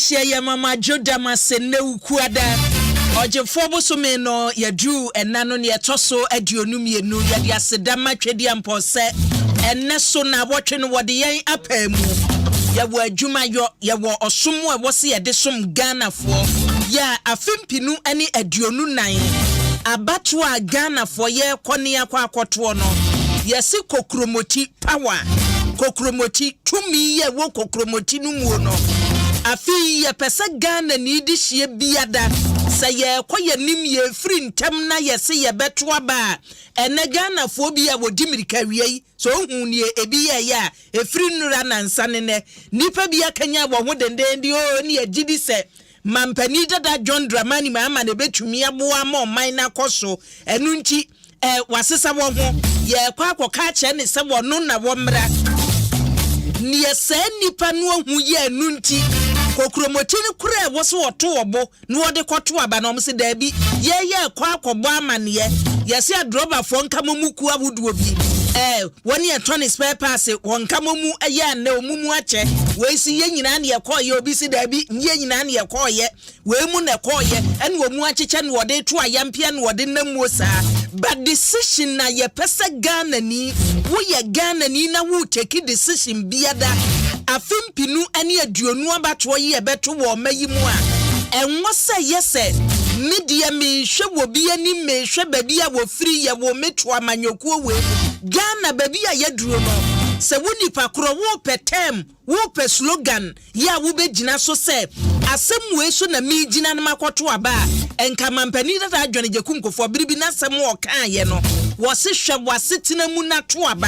Yeshia ya mama Joda masene ukuada. Ojefo bosome no yadu enano ne etoso aduonum yenu yade asedama twedi ampose enne so na wotwe no wode yen apamu. Yawo adwuma yo yawo osomo e wose yede som Ghana fo. Ya afimpinu ane aduonu nan. Abato a Ghana fo ye kone akwa akoto no. Yesi kokromoti power. Kokromoti tumi ye wo kokromoti no mu no. Afi ye pese Ghana ni di hie biada se ye koye nim ye free ntem na ye se ye beto aba ene Ghana fo bia wodi mirika wiei so hu ni ebi ye ya e free nura na nsane ne nipa bia kanya wo ho dendende o ni agidi se mampani dada John Dramani ma ama ne betumi aboa ma oman na koso enu nti wasesa wo ho ye kwa akoka che ne se wo no na wo mra ni ese nipa no hu ye enu nti kokromoti ni kure woso woto obo no wode koto aba na omse da bi ye kwa akobo amane ye se adroba fo nkamomuku abuduo bi woni e tony spare pass wonkamomu eye na omumu ache we si ye nyina na ye koye obi si da bi ye nyina na ye koye we mu na koye ene omu acheche na wode to ayampia na wode namuo saa but decision na ye pese Ghana ni wo ye Ghana ni na wo take decision biada afimpinu ane aduonu abato ye beto wo mayimu a enwo se yese media me hwe wo bi ani me hwe babi a wo free ye wo meto amanyokuo we Ghana babi a yeduro no se woni pakro wo petem wo pe slogan ya wo begina so se asem we so na me gina na makoto aba enka mampani dada adwene jekunkofo biribi na asem wo kan ye no wo se hwe wasetena mu na to aba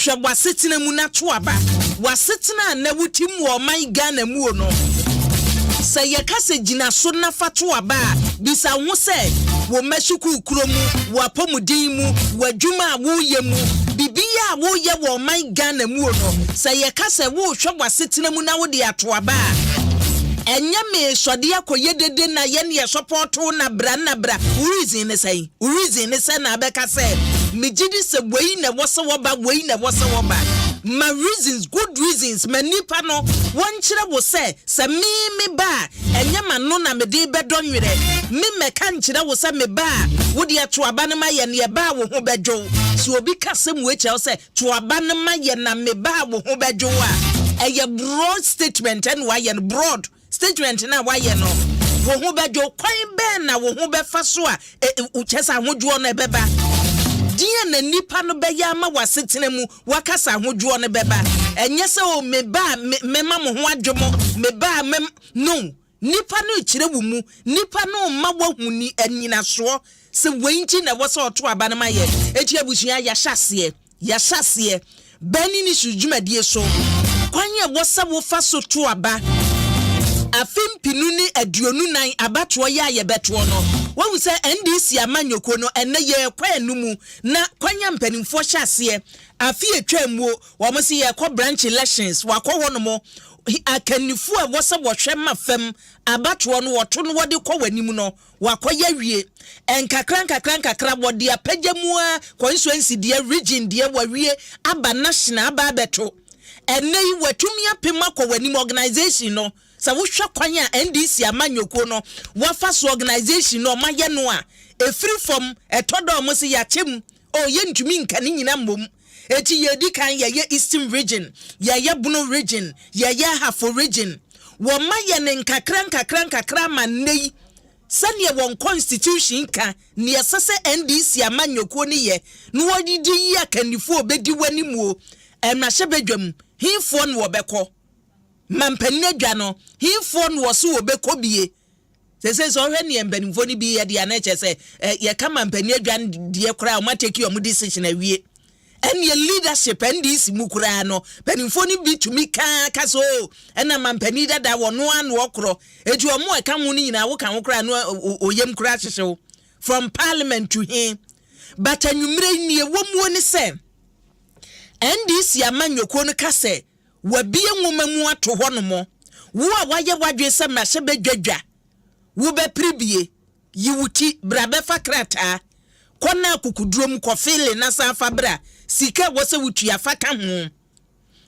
hwe wasetena mu na to aba wasetena na wutim wo man Ghana mu no se ye kase gina so na fato aba bisa ho se wo mashuku kuromu wo apomudin mu wadwuma wo ye mu bibia wo ye wo man Ghana mu no se ye kase wo hwe wasetena mu na wo de ato aba enya me sode akoye dede na ye ne support na bra reason ne say na abeka say megidi se boyi na wose woba boyi na wose woba my reasons good reasons manipa no won kire wo say se me ba enya ma no na me de bedonwere me meka nkire wo say me ba wo de to aba ne ma ye ne ba wo ho bedwo so obi kasem we che wo say to aba ne ma ye na me ba wo ho bedwo a eye broad statement and why ye broad statement na why no wo ho bedwo kwan be na wo ho be fa so a uchesa hodwo na beba dia na nipa no be ya ma wasetena mu wakasa hodwo na beba enye se o me ba me ma mo ho adwomo me ba no nipa no kire wu mu nipa no ma wahuni anyina so se wenchi na wo se oto aba na ma ye eti abusua ya hyase bani ni sujumadi so kwanye wo se wo fa so to aba afimpinu ni aduonu nan abato ye beto no wo say NDC amanyoko no ene ye kwanu mu na kwanya mpanimfo hyase afi etwamuo wo mo se ye kɔ branch elections wakɔ wono mo akanifu a wo se wo hwɛ mafam abato no woto no wode kɔ wanim no wakɔ ya wie enkakra wode apagyamu a constituency de region de wawie aba national aba beto ene yi watumi apema kɔ wanim organization no sa wo hwa kwan a NDC amanyoko no wo fa so organization no maye no a e free from etodo mo se ya chem o ye ntumi nka ni nyina mbom eti ye di kan ye Eastern region ye Bono region ye Hafo region wo maye ne nkakra ma nei sane won constitution ka ne yesese NDC amanyoko ni ye no wodidi ya kanifo obedi wanimu emrahye bedwam hifo no obekɔ mampani adwa no hifo no wo so obekɔ bie sese so hwe ne mbanimfo ni bi ye de ana che se ye ka mampani adwa de kora o mateki o mu decision awie ene ye leadership NDC mu kora no banimfo ni bi tumi ka so ena mampani dada wo no an wo kro eju o mu eka mu ni nyina wo kan wo kora no oyem kora hyehyew from parliament to him but anwumre ni e wo mu ni se NDC amanyoko no ka se wabie nwoma mu ato ho no mo wo a waye wadwe se mrahye bedwadwa wo be pribie yiwuti brabe fakrata kona kukudurom kofile na safa bra sika wo se wutua faka ho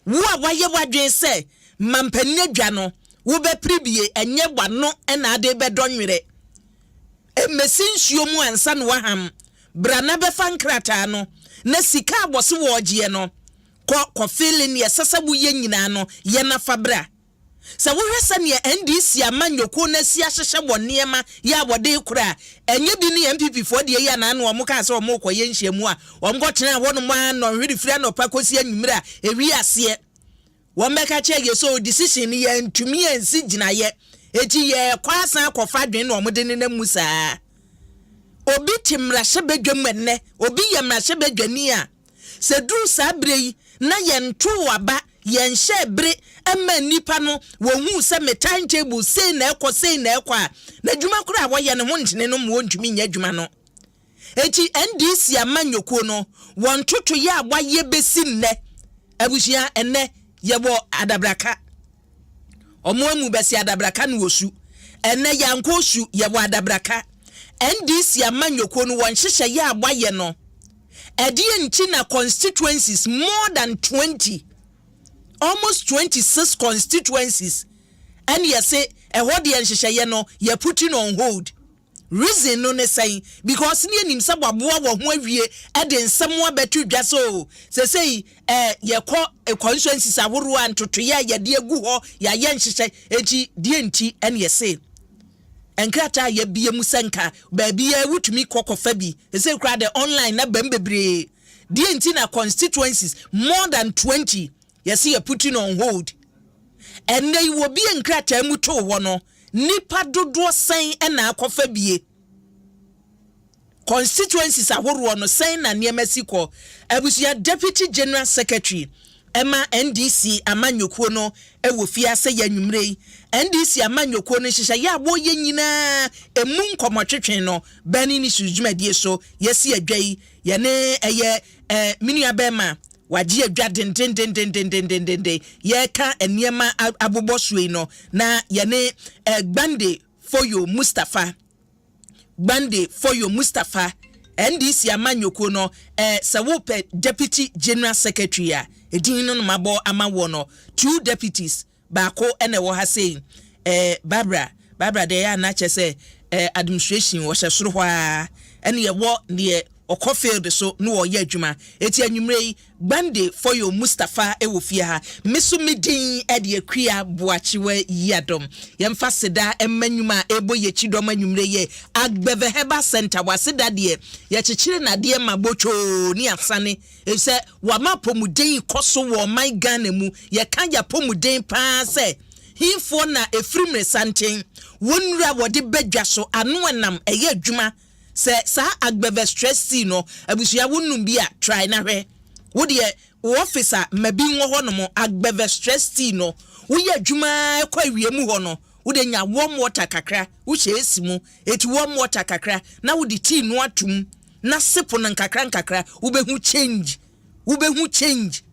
wo a waye wadwe se mampani adwa no wo be pribie enye wano na ade be donwere emesinsuo mu ansa no waham brana be fankrata no na sika abose wo ogie no ko feeling ye sasabu ye nyina no ye na fabra sa wo hwesa ne NDC amanyoko na si ahyehye wonema ya wode kura enye bi ne MPP fo de ye na no mo ka se mo koye nhyiamu a won go tena won mo no hwiri fira no pakosi anwumira ewi ase won beka che ye so decision ye ntumi ensi gina ye eti ye kwasa kofa dwen no mo de ne musa obi timra hyebedwam enne obi yemra hyebedwani a se duru sabrei na ye nto waba ye nhyebre ema nipa no wohu se me timetable sei na ekwa na dwuma kura wo ye ne ho ntene no mo ntumi nya dwuma no eti NDC amanyoko no won toto ye agba ye besi nne abusia enne ye bo adabraka omo amu besi adabraka no wosu enne yanko su ye bo adabraka NDC amanyoko no won hyehye ye agba ye no edie nti na constituencies more than 20 almost 26 constituencies and you say a what the nhyehyeye no you putting on hold reason no ne say because ni anim say baboa wo ho awie e de nsemo abetu dwa so say ye ko constituencies aworo antoto ye de agu ho ya ye nhyehyeye enti die nti and you say enkrata ye bie mu senka ba bia wutumi kokofa bi say kra the online na bambebre die nti na constituencies more than 20 you see, you're putting on hold. And they will be in crata muto wono. Nipa dodo saying and na kofa bie. Constituencies are wono saying na near Mexico. Ebusia Deputy General Secretary Emma NDC amanyoko no ewofia se yanwumrei NDC amanyoko no hyehyɛ ya bo ye nyina emu nkomotwetwen no bani ni sujumedie so yesi adwai ye ne eye minua bema waji adwa den ye ka eniema abobosue no na ye ne gbande foyo Mustafa NDC amanyoko no sawope Deputy General Secretary a edin no mabo amawo no 2 deputies baako ene wo ha sei Barbara de ya na che administration wo hye soro hwa ene ye wo ne okofield so no wo ye adwuma eti anwumrei Bande foyo Mustafa ewofia ha meso medin ede akua boachiwa Adom yemfa seda emanyuma ebo ye chidom anwumrei ye agbeve heba center waseda de ye chechire na de mabocho ni asane ese wama pomuden koso wo my Ghana mu ye kan ya pomuden pa se hifo na efrimre santen wonura wode badwa so ano enam eye adwuma se sa agbeve stress no abusuya wonum bia try na hwe wo de officer mabi wo ho no mo agbeve stress no wo ye adwuma kwa wiemu ho no wo de nya warm water kakra wo hyesi mu eti warm water kakra na wo de tea no atum na sipo na nkakra wo behu change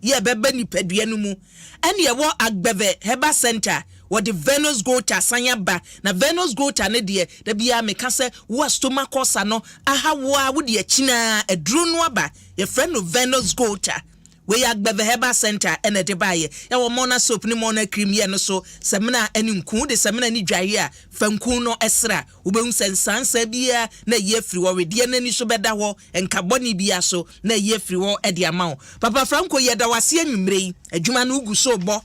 ye bebe ni padua no mu ene ye wo agbeve heba center what the Venus Gota sanya ba na Venus Gota ne de da bia meka se wo stomach ulcer no aha wo a wo de china eduro no aba ye friend no Venus Gota we agbeve heba center ene de baye ya wo mona soap ni mona cream ye no so semina eni nku de semina ni dwaye a fanku no esra wo behu sensansa bia na ye firi wo we de na ni so beda ho enkaboni bia so na ye firi wo e de ama wo papa Franco ye da wase anwumrei adwuma no ugu so bo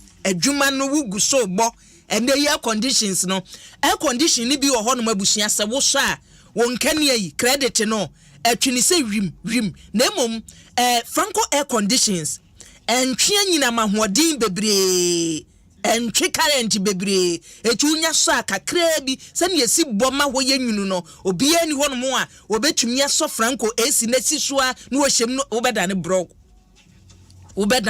and the air conditions no air condition ni bi wo ho no mabusua se wo so a won kane yi credit no atwini se rim na mom Franco air conditions entwe nyina mahoodin bebre entwe current bebre etunya so akakra bi se ne yesi boma ho yenwunu no obi ani ho no mo a obetumi aso Franco AC na si so a no wo hyem no obeda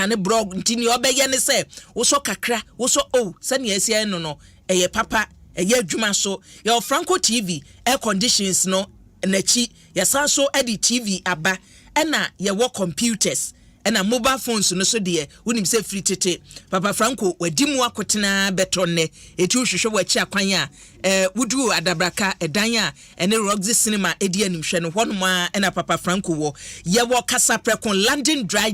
ne brog ntini obeye ne se wo so kakra wo so se ne yesi no eye papa eye adwuma so your Franco TV air conditions no nachi yasa so edi TV aba ena ye wo computers ena mobile phones no so de wonim se free tete papa Franco wadimu akotena betonne eti hwehwe wachi akwan a wudu adabraka edan a ene Roxy Cinema edi animhwe no honoma ena papa Franco wo ye wo Kasaprekon Landing Dry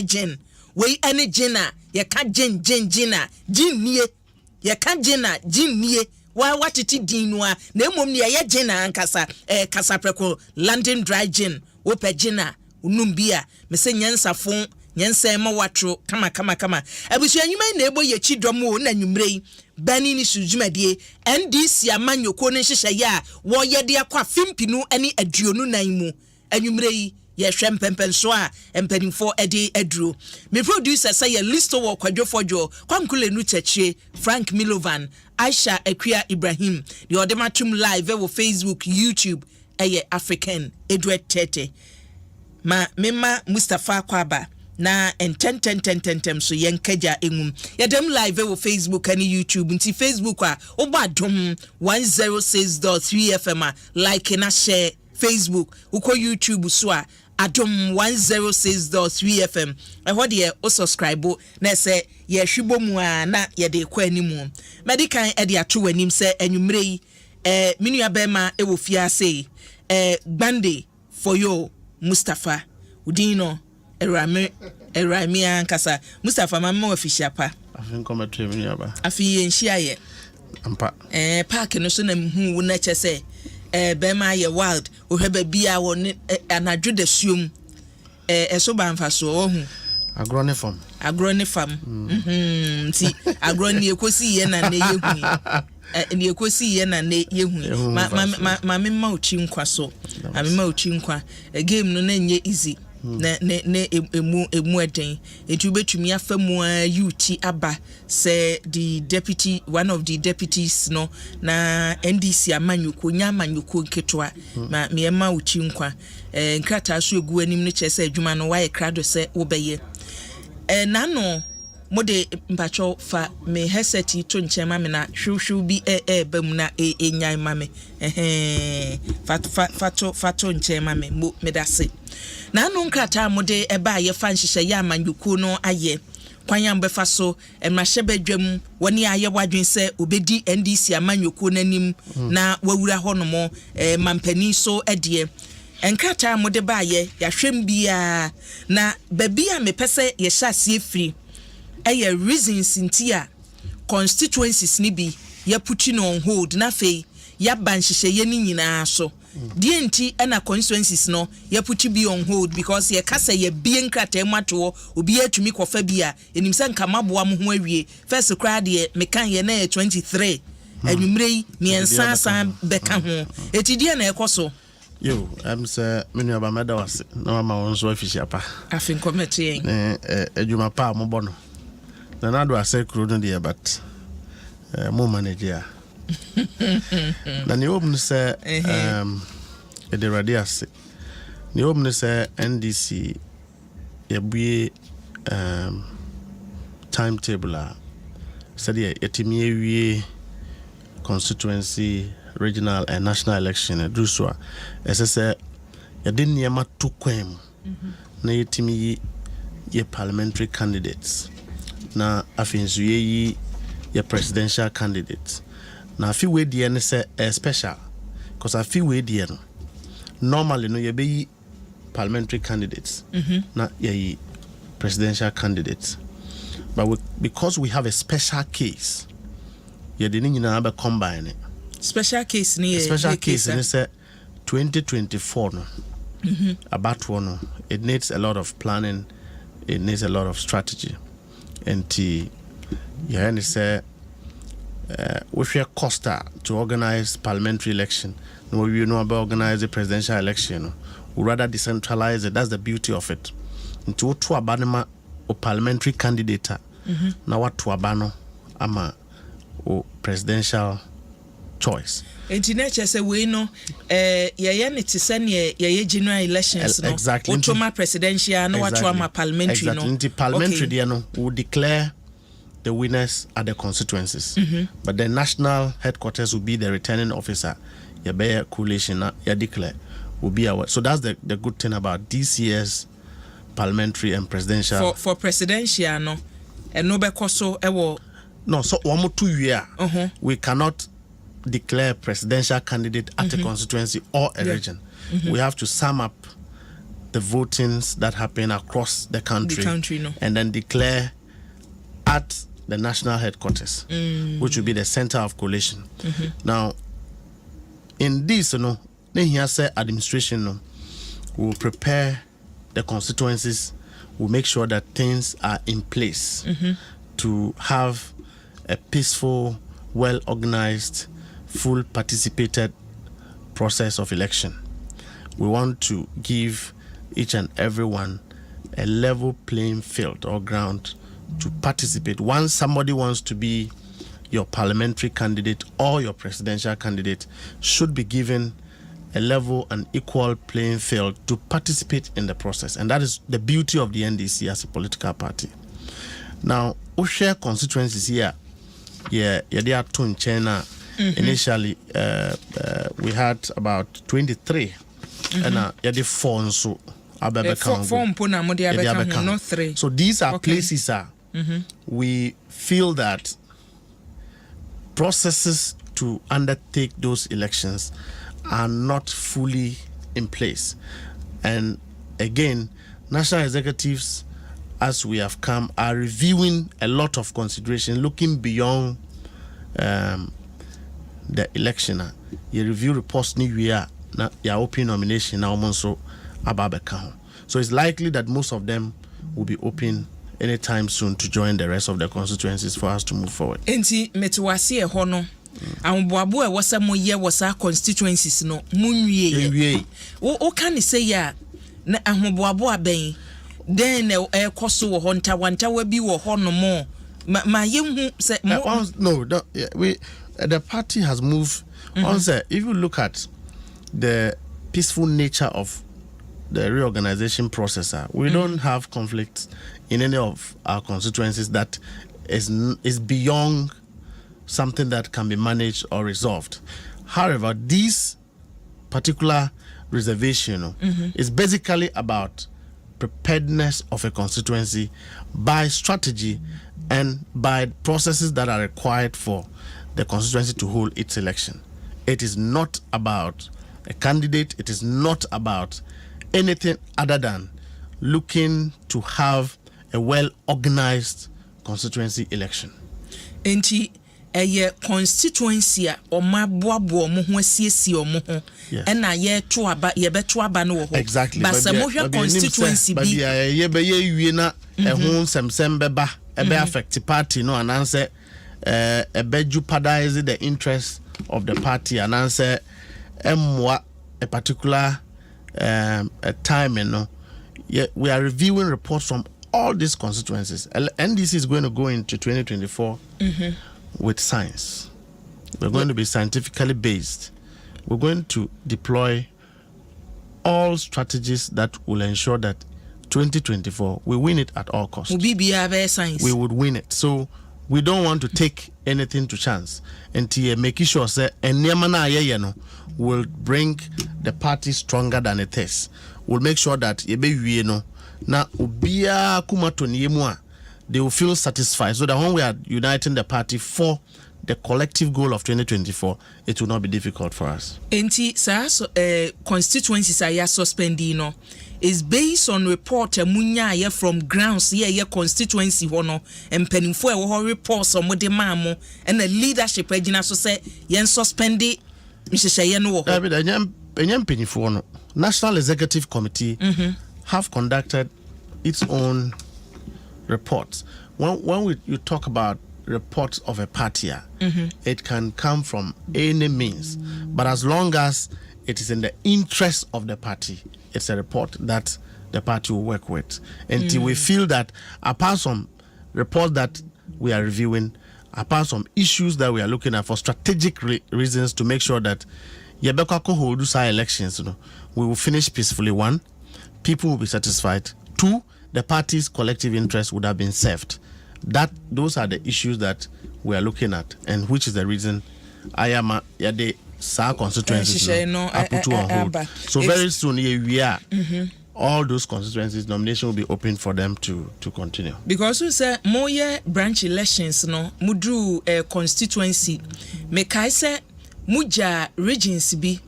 Gin we any gina ye ka gina ginnie ye ka gina ginnie wa watiti dinua na emom ne ye gina ankasa kasa preko London dry gin wo pe gina unumbia me se nyansafo nyansa ma watro kama abusu anyuma na ebo ye chidom o na nwumrei bani ni sujumade NDC amanyoko ne hyehyeye a wo ye de akwa fimpinu ani aduonu nan mu anwumrei ye hwem pempenso a empanimfo ede aduro me producer say ye listo wo kwadwofojo kwamkule nu chechie Frank Milovan Aisha Akua Ibrahim the odematum live wo Facebook YouTube eye African Edward Tete ma mema Mustafa Kwaba na ten so yenkaja engum yadem live wo Facebook and YouTube nti Facebook a oba Adom 106.3 FM a like na share Facebook uko YouTube so a Adom 106.3 FM ehwo de o subscribe na se ye hwibo mu a na ye de kwa animu medican e de ato wanim se anwumrei minu abema e wo fiase gbande for you Mustafa udino Erami ankasa Mustafa mama official pa afin kometo emi aba afi enhia ye ampa park no so na hu wo na chese bema ye wild o heba bia wo anadwo da suom eso ba mfa so wo hu agrone farm nti agrone ekosi ye na ne yehu ni ekosi ye na ne yehu ma memma ochi nkwa so amemma ochi nkwa game no na nye easy na emu eden etu betumi afamu UT aba say the deputy one of the deputies no na NDC amanyuko nyamanyuko nketwa ma mema uchi nkwa nkrata so egu anim ne chese adwuma no waye krado se wobeye nano mode mpacho fa me headset to nchema me na hwhwhw bi bam na enyai mame fato nchema me mo medase na no nkrata mode eba ye fa nhihye ya amanyuko no aye kwanyam befa so emahye badwam woni aye wadwen se obedi NDC amanyuko nanim na wawura honomo mampani so ede enkrata mode ba ye ya hwem bia na babia mepese ye hyase efiri eye reasons intia constituencies ni bi ya puti no on hold na fei ya banhihye ye ni nyina so die nti na constituencies no ya puti bi on hold because ye kasa ye bie nkrata mato obi atumi kofa bia enim se nka maboa mo ho awie first cry de mekan ye na 23 anwumrei miensa san beka ho etidie na ekoso yo say menu aba meda wase na mama wonso official pa afin committee adwuma pa mo bono na nado ase kro no de but mo manager na ni obnu se de radiase ni obnu se NDC yebue timetable said yetimi ewie constituency regional and national election do so ese yedin niema to kwem na yetimi ye parliamentary candidates na afinzu ye presidential candidates na afi we die ne say special because afi we die no normally no ye be parliamentary candidates na ye presidential candidates but because we have a special case ye de ni na be combine special case ni special case ni say 2024 no about one it needs a lot of planning, it needs a lot of strategy. And you say we share Costa to organize parliamentary election. No, you know about organize the presidential election. We rather decentralize it. That's the beauty of it. Into to abanema o parliamentary candidate. Now what to abano ama o presidential choice. Nature say we know ye niti send ye general elections no exactly. Automa presidential no exactly. Automa parliamentary exactly. no Into parliamentary okay. No will declare the winners at the constituencies but the national headquarters will be the returning officer ye be coalition ye declare will be our so that's the good thing about this year's parliamentary and presidential for presidential no and no be koso ewo no so one more 2 year we cannot declare presidential candidate at a constituency or a region. We have to sum up the votings that happen across the country, no. and then declare at the national headquarters, which will be the center of collation. Now, in this, then here say administration will prepare the constituencies, will make sure that things are in place to have a peaceful, well-organized, full participated process of election. We want to give each and everyone a level playing field or ground to participate. Once somebody wants to be your parliamentary candidate or your presidential candidate, should be given a level and equal playing field to participate in the process. And that is the beauty of the NDC as a political party. Now, we share constituencies here. They are two in China. Initially, we had about 23. And the 4 and so. Not 3. So these are places we feel that processes to undertake those elections are not fully in place. And again, national executives, as we have come, are reviewing a lot of consideration, looking beyond the election. You review reports your open nomination now also ababeka. So it's likely that most of them will be open anytime soon to join the rest of the constituencies for us to move forward. Enti metwase ho no amboabo e wasa moye wasa constituencies no munwie o kan say ya na ahoboabo aben den e koso wo ho ntawanta wa bi wo ho no mo ma yehu say no the party has moved on. Say if you look at the peaceful nature of the reorganization process, we don't have conflicts in any of our constituencies that is beyond something that can be managed or resolved. However, this particular reservation is basically about preparedness of a constituency by strategy and by processes that are required for the constituency to hold its election. It is not about a candidate. It is not about anything other than looking to have a well-organized constituency election. Enti eye constituency o maboabo mo ho asiesie o mo ho na ye to aba ye beto aba no ho. Exactly. But some of your constituency be ye be ye wie na ho nsem beba e be affect party no and answer e be jeopardize the interest of the party and answer emwa a particular time, we are reviewing reports from all these constituencies. NDC is going to go into 2024 with science. We're going to be scientifically based. We're going to deploy all strategies that will ensure that 2024 we win it at all costs. We would win it. So we don't want to take anything to chance. And making sure that will bring the party stronger than it is. We'll make sure that they will feel satisfied, so that when we are uniting the party for the collective goal of 2024, it will not be difficult for us. Constituencies are suspending is based on report munya from grounds ye constituency hono and penifo e reports on the mamo and the leadership agina so say yen suspend it no National Executive Committee have conducted its own reports. When you talk about reports of a party, it can come from any means, but as long as it is in the interest of the party, it's a report that the party will work with. Until we feel that, apart from reports that we are reviewing, apart from issues that we are looking at for strategic reasons to make sure that Yebeka hold elections, we will finish peacefully. 1, people will be satisfied. 2, the party's collective interest would have been served. Those are the issues that we are looking at, and which is the reason I am the constituencies are put on hold. So very soon we are all those constituencies nomination will be open for them to continue. Because we say more branch elections mudru constituency me kai say muja regions bi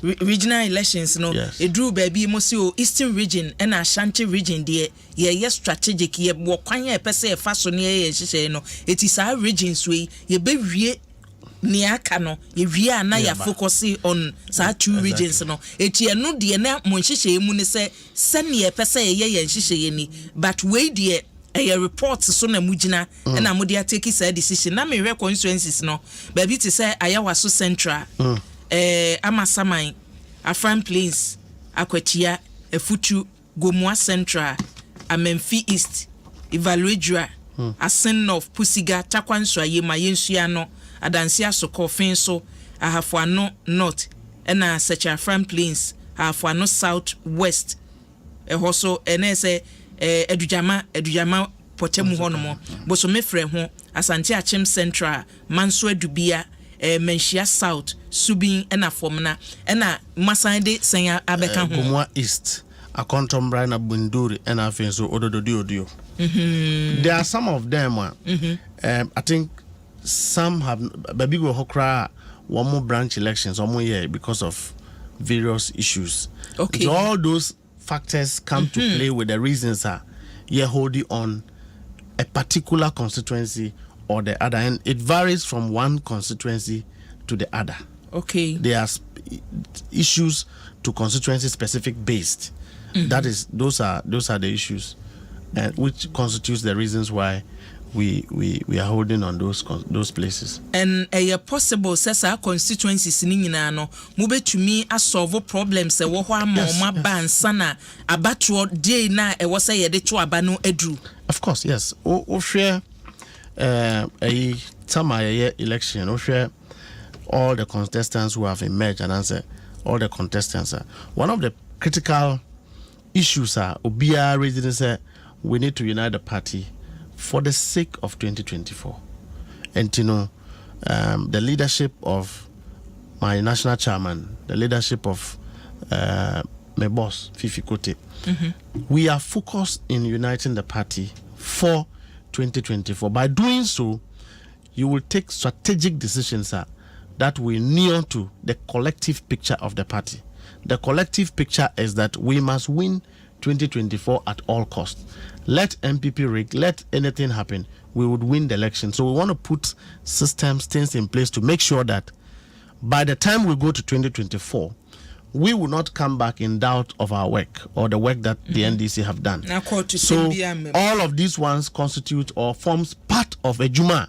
regional elections no it drew baby mo see eastern region and Ashanti region there ye strategic ye wo kwan ye pese e fa so ne ye hihye no it is our regions we ye be wie ni aka no ye wie ana ya focus on sa two regions no eti eno de na mo hihye mu ne se ne pese ye hihye ni but we de a report so na mugina na mo de take say decision na me constituencies no baby to say ayawa so central Amasaman, Afran Plains, Akwatia, Efutu, Gomua Central, Amenfi East, Evaluadra, Asen of Pusiga, Takwanswa, Mayensiano, Adansia Soko Fenso, Ahafuano North, and such Afran Plains, Ahafuano South West, also NSA, Edujama, Potemu Honomo, Bosomefre Hon, Asante Achem Central, Manswe Dubia, Menshia South, Subin and a Formana, and a Masande Sanya Abeka Gomua East, a Contom Brana Bunduri, and I think so Odo. There are some of them, I think some have Babigo Hokra, one more branch elections, 1 more year because of various issues. Okay. So all those factors come to play with the reasons are you're holding on a particular constituency or the other, and it varies from one constituency to the other. Okay. There are issues to constituency specific based. That is, those are the issues, which constitutes the reasons why we are holding on those places. And possible says our constituencies in no mube to me a solve problems wo ho ama ban sana abatuo day na e wo say ye de to abano edu. Of course, yes. O share a time election, share all the contestants who have emerged and answer all the contestants. One of the critical issues are Obia raising say we need to unite the party for the sake of 2024. And the leadership of my national chairman, the leadership of my boss, Fifi Kote, we are focused in uniting the party for 2024. By doing so, you will take strategic decisions that will near to the collective picture of the party. The collective picture is that we must win 2024 at all costs. Let MPP rig, let anything happen, we would win the election. So we want to put systems, things in place to make sure that by the time we go to 2024, we will not come back in doubt of our work or the work that the NDC have done. So all of these ones constitute or forms part of a Juma.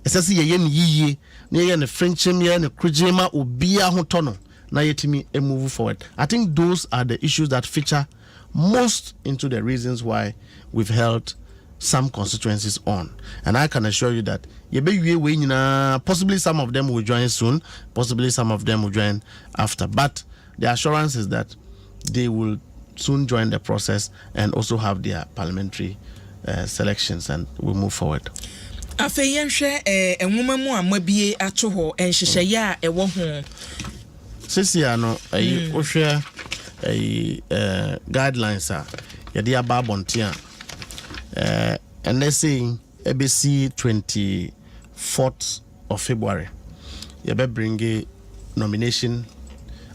Especially the French Krujema Ubia Hotono na yetimi move forward. I think those are the issues that feature most into the reasons why we've held some constituencies on. And I can assure you that possibly some of them will join soon, possibly some of them will join after. But the assurance is that they will soon join the process and also have their parliamentary selections, and we'll move forward. Afeyenhwe enwoma mu amabie ato ho enhyehyeye a ewo ho sisia no ohwe guidelines ya dia babontia and they say ABC 24th of February you be bring nomination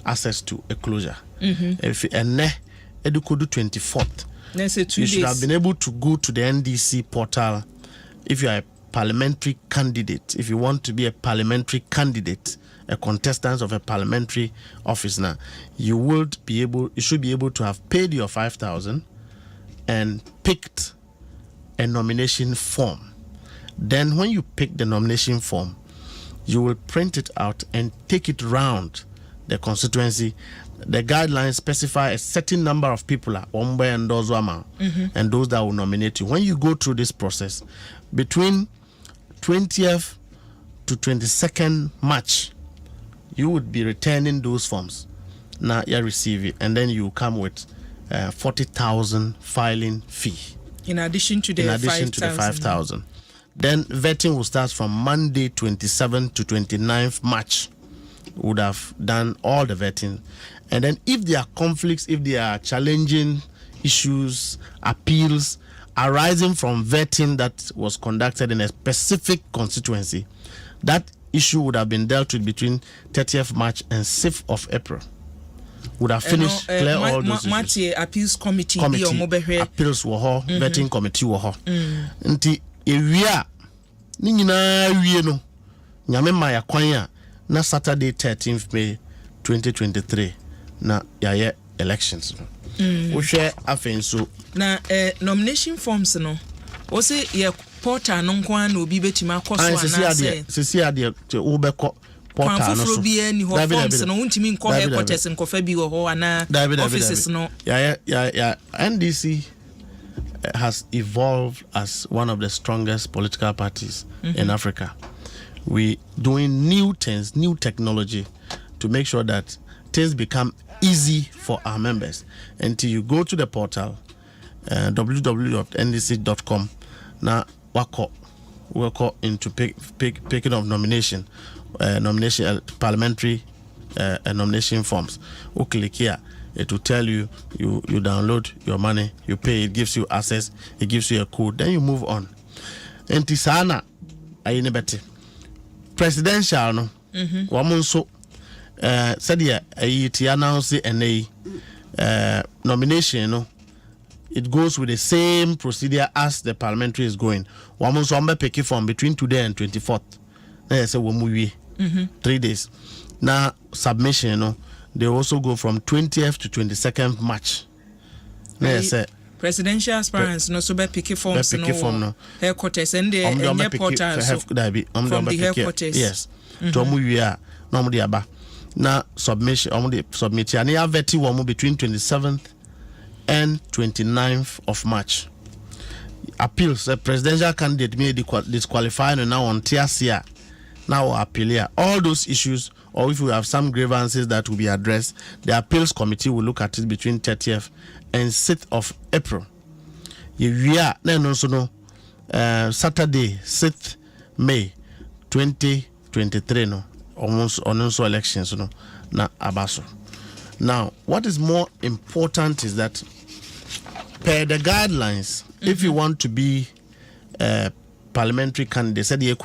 access to a closure. If edukodu 24th you should have been able to go to the NDC portal. If you are a parliamentary candidate, if you want to be a parliamentary candidate, a contestant of a parliamentary office now, you should be able to have paid your 5,000 and picked a nomination form. Then when you pick the nomination form, you will print it out and take it round the constituency. The guidelines specify a certain number of people and those that will nominate you. When you go through this process, between 20th to 22nd March, you would be returning those forms. Now you receive it, and then you come with 40,000 filing fee. In addition to the 5,000. Then vetting will start from Monday 27th to 29th March. Would have done all the vetting. And then if there are conflicts, if there are challenging issues, appeals arising from vetting that was conducted in a specific constituency, that issue would have been dealt with between 30th March and 6th of April. would have finished clear all those issues. Appeals committee appeals wo vetting committee wo nti ewia ni nyina wie no nyame ma ya kwan a na Saturday 13th May 2023 na ya elections wo hwe afenso na nomination forms no wo se ye portal no nko an obi betima akoso anase sisi ade wo beko portal no so ni ho forms no untimi nko headquarters nkofa bi ho ana offices no yeah NDC has evolved as one of the strongest political parties in Africa. We doing new things, new technology to make sure that things become easy for our members. Until you go to the portal www.ndc.com now we'll call into picking of nomination parliamentary nomination forms. You click here, it will tell you download your money, you pay, it gives you access, it gives you a code, then you move on. And tisana ayine bete presidential no wamo so said ya ayiti announce nomination no, it goes with the same procedure as the parliamentary is going. Wamo so ambe pick from between today and 24th. They say we 3 days. Now submission no, they also go from 20th to 22nd March. They say presidential aspirants no so be pick forms no headquarters and the portals from the headquarters. Yes. To mu wi a no mo de aba. Na submission submit ya na veti wo between 27th and 29th of March. Appeals, the presidential candidate may disqualify and now on TSCA. Now appeal here. All those issues, or if we have some grievances that will be addressed, the appeals committee will look at it between 30th and 6th of April. We are then also Saturday 6th May 2023 no almost on elections no na abaso. Now what is more important is that per the guidelines, if you want to be a parliamentary candidate, said you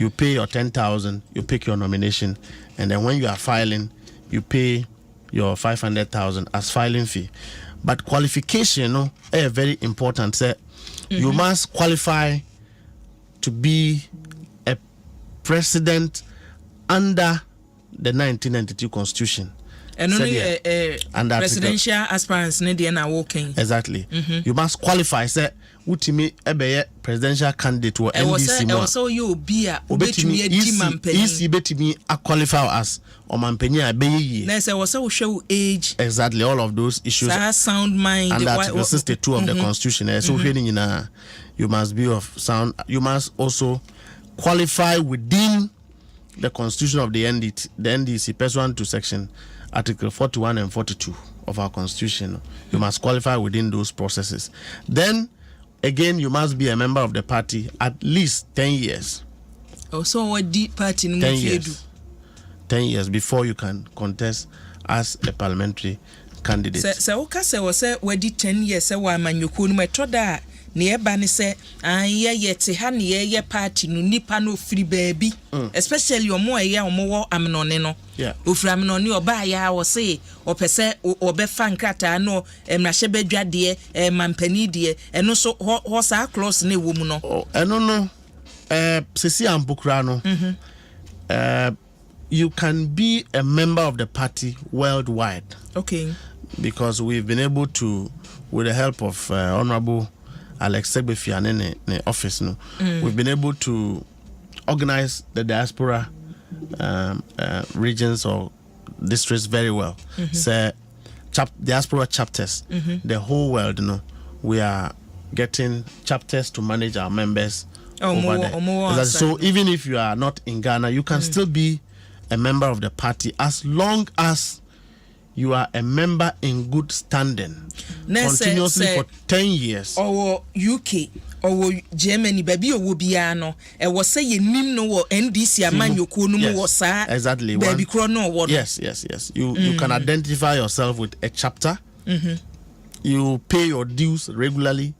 pay your 10,000, you pick your nomination, and then when you are filing, you pay your 500,000 as filing fee. But qualification, very important. Say you must qualify to be a president under the 1992 Constitution. And only presidential aspirants need na working. Exactly. You must qualify. Say, utimi ebeye presidential candidate or NDC mo. Also you be a obetumi edi mampeni. Easy betimi a qualify as or mampeni abeye. Na say also show age. Exactly. All of those issues. Sound mind. And Article 62 of the Constitution. So you must be of sound. You must also qualify within the Constitution of the NDC, pursuant to Section Article 41 and 42 of our Constitution. You must qualify within those processes. Then, again, you must be a member of the party at least 10 years. Also, what deep party? 10 years. 10 years before you can contest as a parliamentary candidate. So, okay, was 10 years. So, why man you could met that? Near Banny say, yet ha near party no nipa no free baby, especially your more ya or more amnoneno. Yeah. Uframnon your buy ya or say, or per se, or be fan crata no, and Mashebe dear, and Mampeni dear, and also horse are close ne woman. Oh, I don't know. Cecilia Bukrano. You can be a member of the party worldwide. Okay. Because we've been able to, with the help of Honorable Alex Segbefiane in office, we've been able to organize the diaspora regions or districts very well. So, diaspora chapters, the whole world, we are getting chapters to manage our members over there. So, even if you are not in Ghana, you can still be a member of the party as long as you are a member in good standing continuously for 10 years. Or UK or Germany, baby, or Wubiano, and was say you no NDC, a man you could was exactly baby chrono. Yes. You can identify yourself with a chapter. You pay your dues regularly.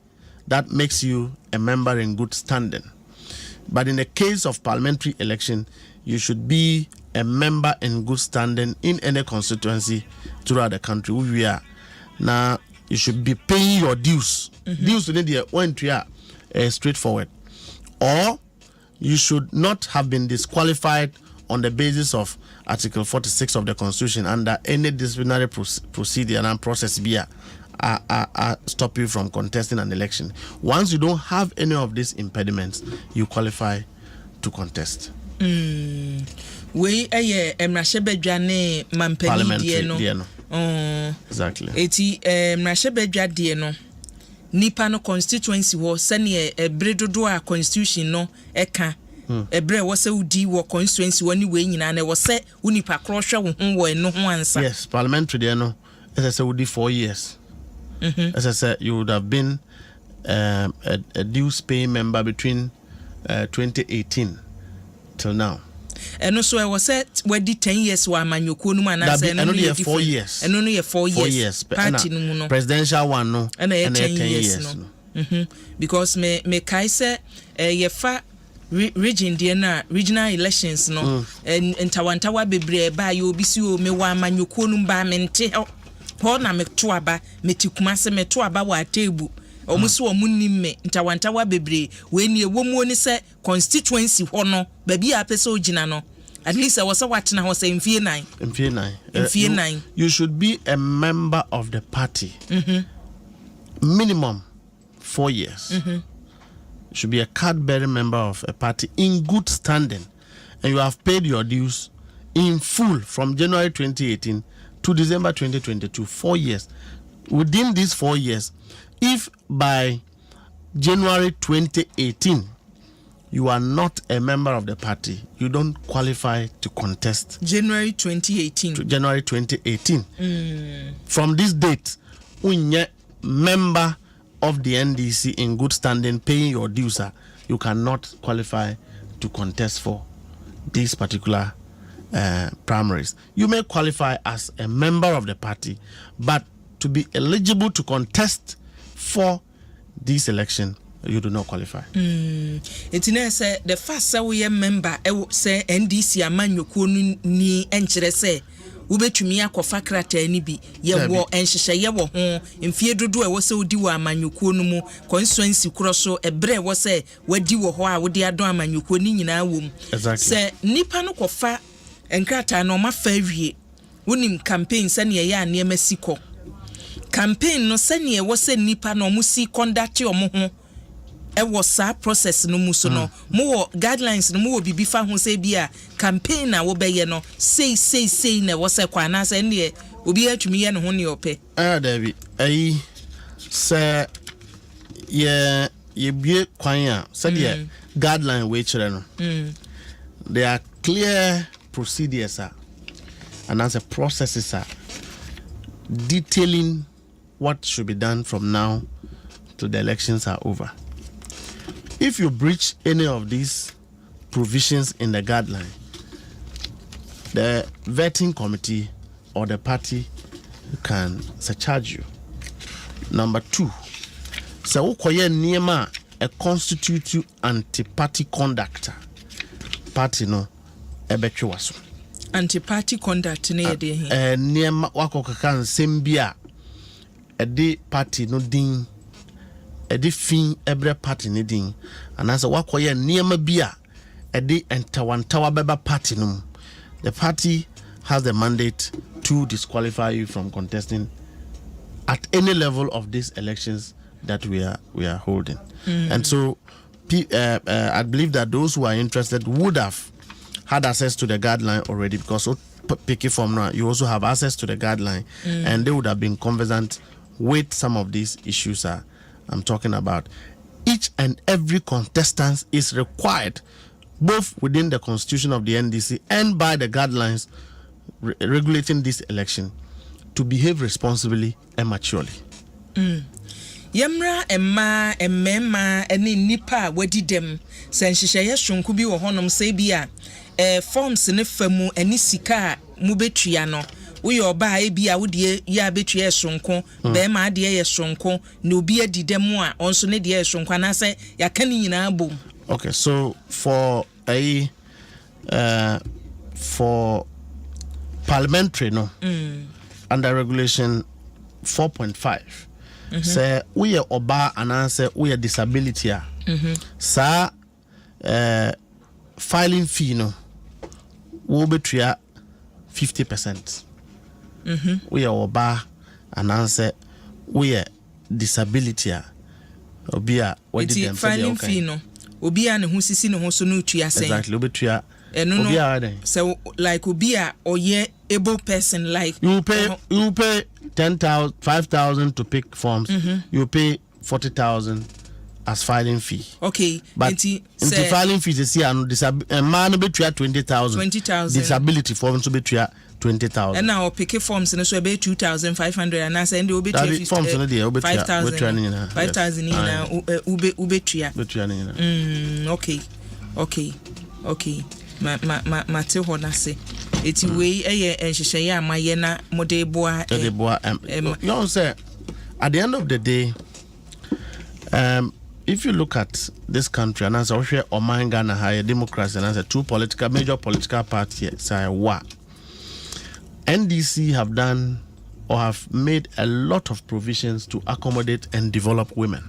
That makes you a member in good standing. But in the case of parliamentary election, you should be a member in good standing in any constituency throughout the country. We are now. You should be paying your dues. Dues in India went straightforward, or you should not have been disqualified on the basis of Article 46 of the Constitution under any disciplinary procedure and process via stop you from contesting an election. Once you don't have any of these impediments, you qualify to contest. We emrashebedwane mampani no. Exactly. Eti mrashebedwade no nipa no constituency wo sene ebredodo a constitution no eka ebre wo se udi wo constituency woni we nyina na wo se unipa krohwe wo ho wo eno ho ansa. Yes, parliamentary there no. As I said, would be 4 years. As I said, you would have been a dues paying member between 2018 till now. And also I was set we did 10 years wa manyoku no man say no 4 years. And only 4 years. 4 years. Party no presidential one no. And 10 years no. Because me kai say ye fa region there na regional elections no and tawantawa bebre ba ye obi si o me wa manyoku no ba mente ho na me to aba metikuma se me to aba wa table omuso omunnimme ntawantawa bebre we nie womu oni se constituency ho no ba bia pese ogina no at least I was watching how say mfie 9 you should be a member of the party minimum 4 years. You should be a card-bearing member of a party in good standing, and you have paid your dues in full from January 2018 to December 2022. 4 years. Within these 4 years, if by January 2018 you are not a member of the party, you don't qualify to contest. January 2018. January 2018. From this date, when member of the NDC in good standing, paying your dues, you cannot qualify to contest for these particular primaries. You may qualify as a member of the party, but to be eligible to contest for this election, you do not qualify. It's say the first we a member say NDC amanyoku ni enchere say ubetumi akofa krata ni bi ye wo enhyehyɛ ye wo ho mfie dodo e wo se odi wo amanyoku no mu constituency kro so ebre wo se wadi wo ho a wo de adon amanyoku ni nyina wom. Se nipa no kofa enkrata no ma fa wie wonim campaign se ne ye anema siko campaign no se ne wo se nipa no mu si conduct o mo ho e wo sa process no mu so no mo guidelines no mo bibi fa ho se bia campaign na wo beye no say na wo se kwa na se ne obi atumi ye ne ho ne ope David se ye bie kwan a se de guideline we chere no there are clear procedures and as a processes detailing what should be done from now till the elections are over. If you breach any of these provisions in the guideline, the vetting committee or the party can surcharge you. Number 2, so ukoye niema a constitute you anti-party conduct. Party no ebetwe waso. Anti-party conduct ne yede hin. Niema wako kaka nsem bia ede party no din edi fin every party ni din anasa wakoye niema bia edi entawantawa beba party no. The party has the mandate to disqualify you from contesting at any level of these elections that we are holding. And so I believe that those who are interested would have had access to the guideline already, because picky from now you also have access to the guideline, and they would have been conversant with some of these issues I'm talking about. Each and every contestant is required, both within the constitution of the NDC and by the guidelines regulating this election, to behave responsibly and maturely. Yemra emma eni nipa wadi dem senhyehyeye shonku bi wo honom se bia forms ne famu eni sika mu betua no wo oba e bia wo de ya betua shonko be ma de ye shonko ne obi adidem a onso ne de ye shonko na se yakani nyina bom. Okay, so for for parliamentary no under regulation 4.5 say we are oba and answer we are disability sa filing fee no we betria 50%. We are oba and answer we are disability obia what did them say filing fee no obia ne ho sisi ne ho so no tua sen exactly obetua no so like obia oye able person like you pay 10,000 5,000 to pick forms you pay 40,000 as filing fee. Okay, but into filing fees is here man betua 20,000 disability forms to betua 20,000 and now pick forms and so be 2,500 and I send you be forms no dey 5,000 okay ma te ho na se eti we enhyehyeye amaye na mode boa you know say at the end of the day if you look at this country and as we Oman Ghana high democracy and as two major political parties say what NDC have done or have made a lot of provisions to accommodate and develop women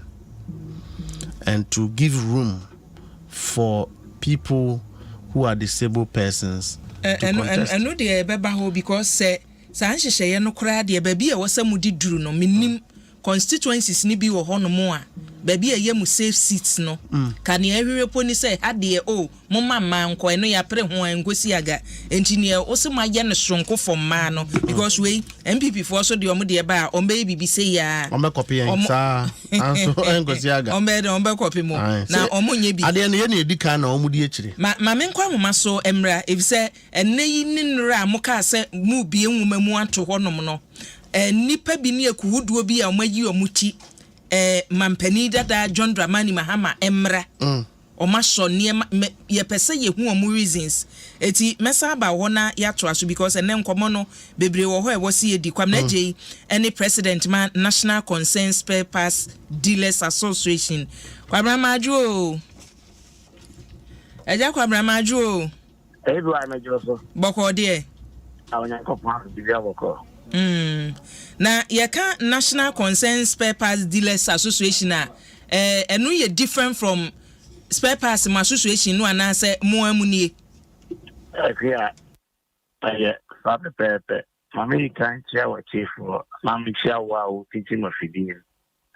and to give room for people who are disabled persons to contest. And no dey beba ho because say nhyehyeye no kra de baby e wosamudi duru no minim constituencies ni bi wo ho no mo a baby e yemu safe seats no kan e hwere poni say ade mo mama nko eno ya pre ho angosi aga engineer osema ye ne sonko for ma no because we MPP for so de omo de ba o mbe bibi say ya o me copy en sa anso angosi aga o mbe copy mo na omo nye bi ade ne ye na edika na omo di ekire ma me nkwa mama so emra if say enne yi ni nra mo ka say mu bi enwuma mu ato ho nom no nipa bi ne akuhuduo bi a omayi omuti mampani dada John Dramani Mahama emra omaso ne ye pese ye hu omu reasons eti mesa ba wona ya to aso because ene nkomo no bebre wo ho e wo se edi kwam na jei any president man National Concern Spare Parts Dealers Association kwabra maju eja kwabra maju edu amejo so boko de awon yankopon bi bia boko na yeka National Concern Spare Parts Dealers Association enu ye different from spare parts association no anase mo amunie kia aye sabe pepe American chair wa chief na mi chair wa o teaching of fidin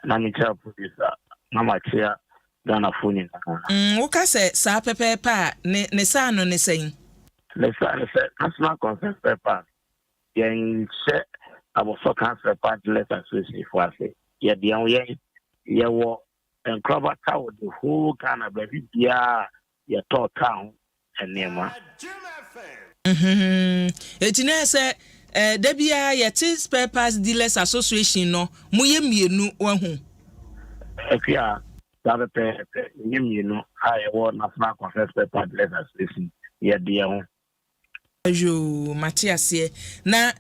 na mi chair producer na ma chair Ghana phone wo ka se sa pepe pa ne sa no ne sen le sa National Concern Spare Parts yen che abo so Spare Parts Dealers Association for say ye dia ye wo and cover town the whole Ghana baby bia ye talk town and nema etina se da bia ye ti Spare Parts Dealers Association no moye mienu wahu ekia sabe pe ye mienu aye wo National Concern Spare Parts Dealers Association ye dia ho ajo Matias na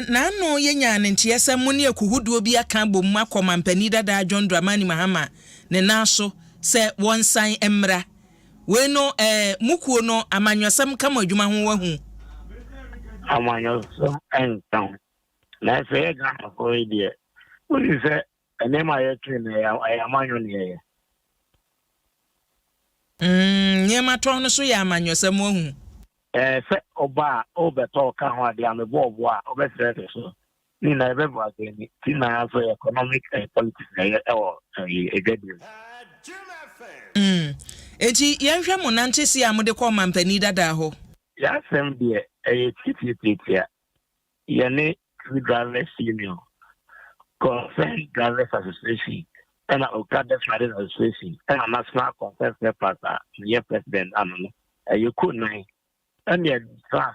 na no yenya ne ntiese mu ne akuhuduo bi aka bom akomampani dada John Dramani Mahama ne naso se wonsan emra we no mukuo no amanyosam kama adwuma ho wahu amanyosam entan na se Ghana ko ide uri se enema ye twin ya amanyo ne ye nyema to no so ya amanyosam wahu se oba obeto ka ho ade amebo a obesere so ni na ebe bo ageni ti na so economic and politics e egedi eti yenhwe mo nantesi amode ko mampani dada ho ya sem de titi ye ne drivers union Concern Drivers Association and Okada Drivers Association and National Concern Spare Parts ye president anono you could nine and yet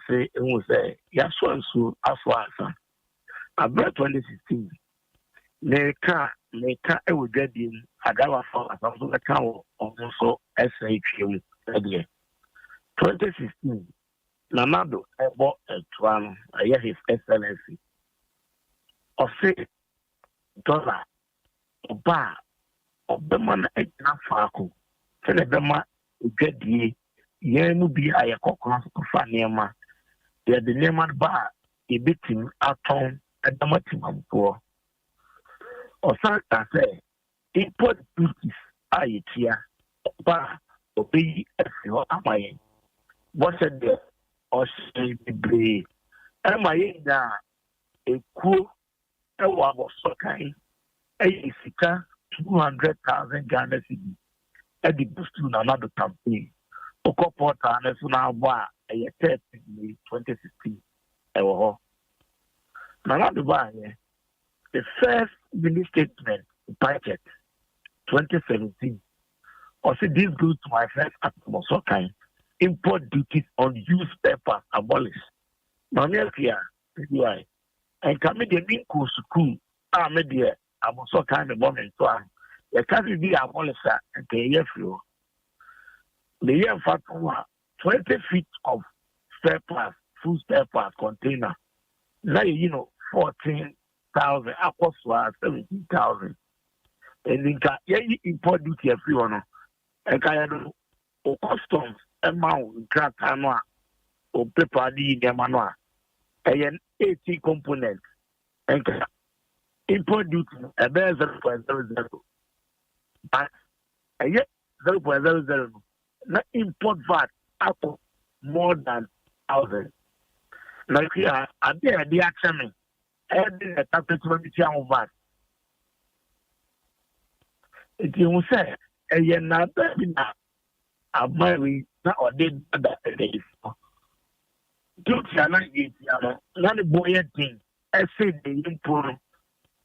say it was ya so nsu afọ asa about 2016 neka e wo gadi adawa for aso the town also SHM 2016 Nanado ebo etwan aye his excellency of say dollar oba obema na ejina faako se ne bema gadi ye mu bi aye kokon fa niema the Neman bar, a victim at home at the maximum for. Or such as say, import duties are it here, bar, obey as your amay. What's a day or say the brave? Am I now a cool, a wab so kind, a sika 200,000 Ghana cedi at the boost to another campaign. Okopota and Suna Bar, a 30 May 2016. Now, the first mini statement budget 2017. Also, this goes to my first atmosphere kind. Import duties on used papers abolished. Now, here, why? And come in the Minko school, media, I'm also kind of moment. So, I can't be abolished and pay a few. The year 20 feet of spare parts, full spare parts container. Now, 14,000, upwards to 17,000. And then, import duty everyone. And customs amount, grant annual, or paper the manual. And 80 components. And import duty, a bear 0.00. But a yet 0.00. Not import VAT up more than 1,000. Now, here, I dare the action. Adding a tax of VAT. If you say, a year not a married, not or did that day. Don't you not a boy thing. I said the import,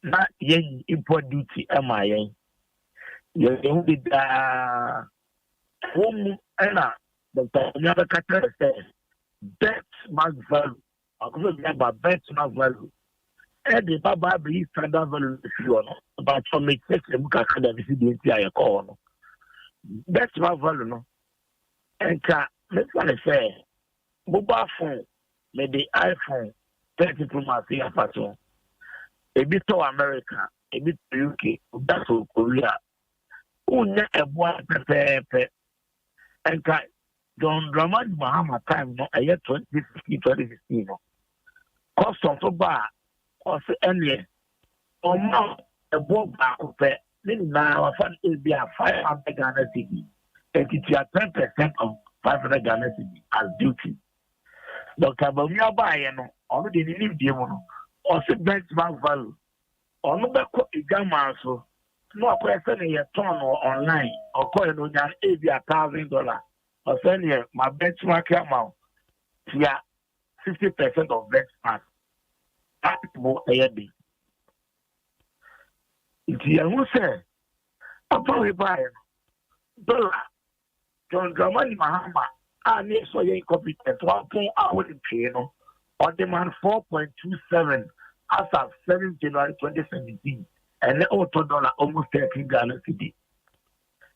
not young import duty, am I? You did home and the other category says benchmark value. I could about benchmark value. And the Baba be standard value but for me, take the book academy, the call. Benchmark value, no. And let's say, mobile phone, maybe iPhone, 30 Pro Max, a bit to America, a bit to UK, that's all Korea. Unya a boy pepe. And John Dramani Mahama time no a year 2016 no. Cost of so bar or any or now a boy back up now I find it be a 500 Ghana cedi. And it's 10% of 500 Ghana cedi as duty. Dr. Bamia Bayano already leave the one or say benchmark value or no back exam so. No question in your ton or online or coin on your $1,000 or send you my benchmark amount to 50% of benchmark. That's more a day. If you say, I'm probably buying dollar, John Dramani Mahama, I need so you're incompetent. 1 point I wouldn't pay no on demand 4.27 as of 7 January 2017. And the auto dollar almost 13 Ghana cedi.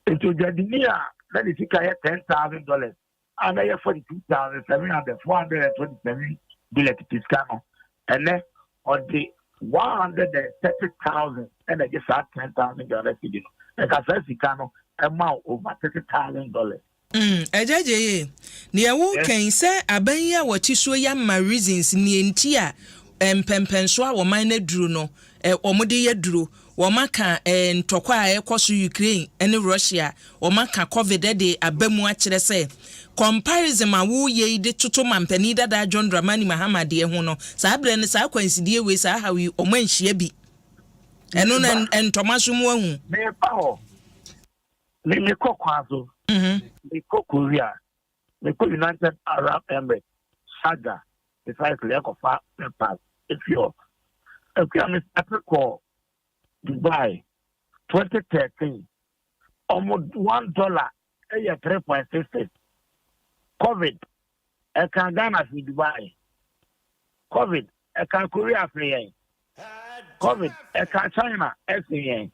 Into Jadinia, that is $10,000. And I have 42,700, 427 billet piscano. And then on the 130,000, and I just had 10,000 Ghana cedi. And I said, Sicano, amount over $30,000. Ejaje, near who can say, Abaya, what you show ya my reasons, Nientia. Pempenswa wo man na duru no omode ya duru wo maka ntokwa a ekoso Ukraine ene Russia wo maka covid de abamu a kire se comparison ma wo ye de toto mampani dada John Dramani Mahama de ho no sa abre ne sa kwansidie we sa hawi omanhia bi eno na entomaso mu ahu me pa ho me kokwazo me kokoria me ko United Arab Emirates saga the cycle of pass if you're I'm call Dubai 2013 almost $1 3.66 COVID I can Ghana for Dubai COVID I can Korea for COVID I can China SAN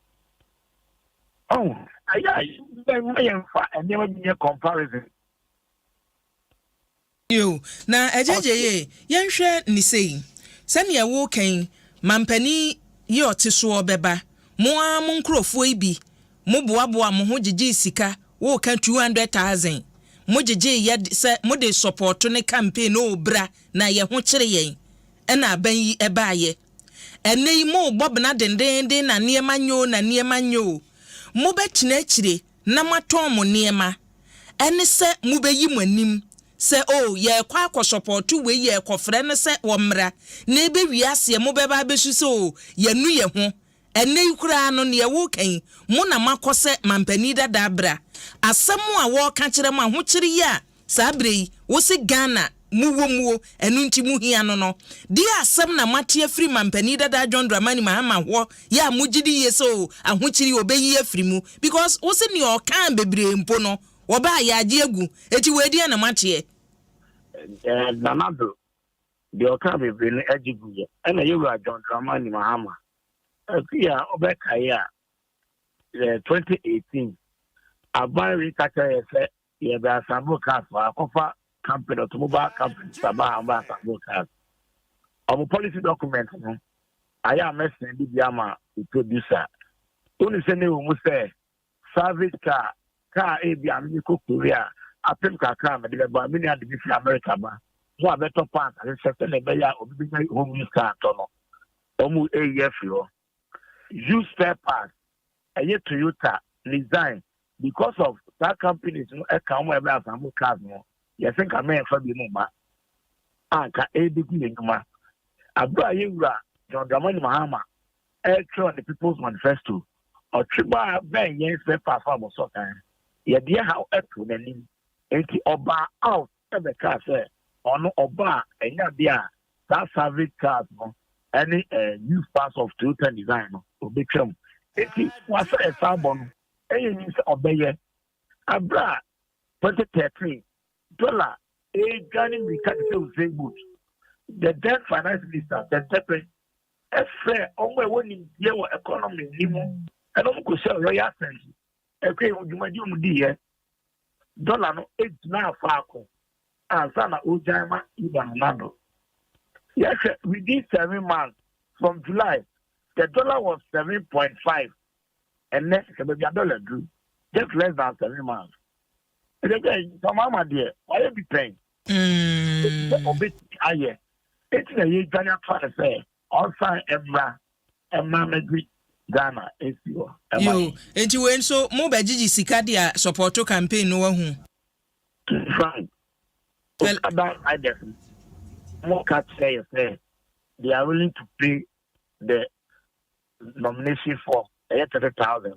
oh I never been a comparison. Yo, na ejeje yenhwe ni sei. Sane wo kan mampani ye oteso obeba. Mo a mo nkrofo ibi. Mo boaboa mo ho gigi sika. Wo kan 200,000. mojeje ye se mode support ne campaign no bra na ye ho kire yen na aban yi ebaaye ene yi mo bobna dendenden na niema nyo mo betena akire na maton mo niema ene se mo beyi mo anim se oh ye kwa akọ support we ye kofre ne se wo mra na ebe wiase mo beba besu se oh ye nu ye ho ene yukura no ne wo kan mo na makose mampani dada bra asem a wo ka kire mo ho kire ya sabre wo se Ghana muwo enu nti mu hia no di asem na mate afri mampani dada John Dramani Mahama ho ya mugidi yeso ahochiri obeyi afri mu because wo se ne o kan bebre mpo no wo ba ya age egu eti we di na mate nanado di o kan bebre no agigu ye na yewa John Dramani Mahama afia obeka ya 2018 abari kaka ye se ye ba sabu ka fa kofa company automobile company Sabah ambassador cars. Our policy document no I am messing the ama producer. Only say we must say service car a be American Korea apem car me the ba me and the America ba. So I better part and certain be ya obi be home use car to no. Omu e year use spare parts a Toyota design because of that companies no e can we be American cars no. You think I may have been no Anka ABG Numa. Abra Yura, John Dramani Mahama, Air the People's Manifesto, or Triba Ben Yen Sepa Farmer Sotan. Yet, dear how April then, Enti Oba out of the car, sir, or no Oba, and not dear, that service cars, no, any new parts of Toyota design, or become. Enti was a Sabon, any means obey. Abra 2013. Dollar, Ghana we can't say good. The debt finance minister, the debt, a fair, only one in your economy, and I'm going to sell royal sense. Okay, you might do dear. Dollar no 8 now, Farco, and Sana Ujama, even Nando. Yes, within 7 months from July, the dollar was 7.5, and next, maybe a dollar drew, just less than 7 months. Mama dear, why you be paying? It's a year Ghana try to say, also Emma Medri Ghana, is you. And you went so more by Gigi Sicadia support to campaign no one. Frank, well, about I definitely more cat say they are willing to pay the nomination for 800,000.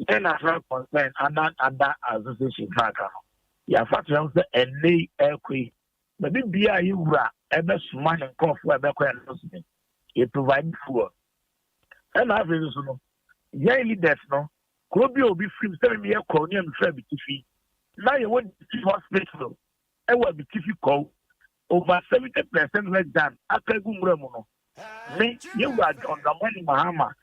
Then as far as concerned, under association tracker, you have to answer a lay airquay. But the beer you were ever smart and cough where back when you provide food. And I feel so. Yearly death no, could be free 7 year colonial and fee. Now you want to hospital. I will be call over 70% less than after Gumramono. Me, you are on the money, Mahama.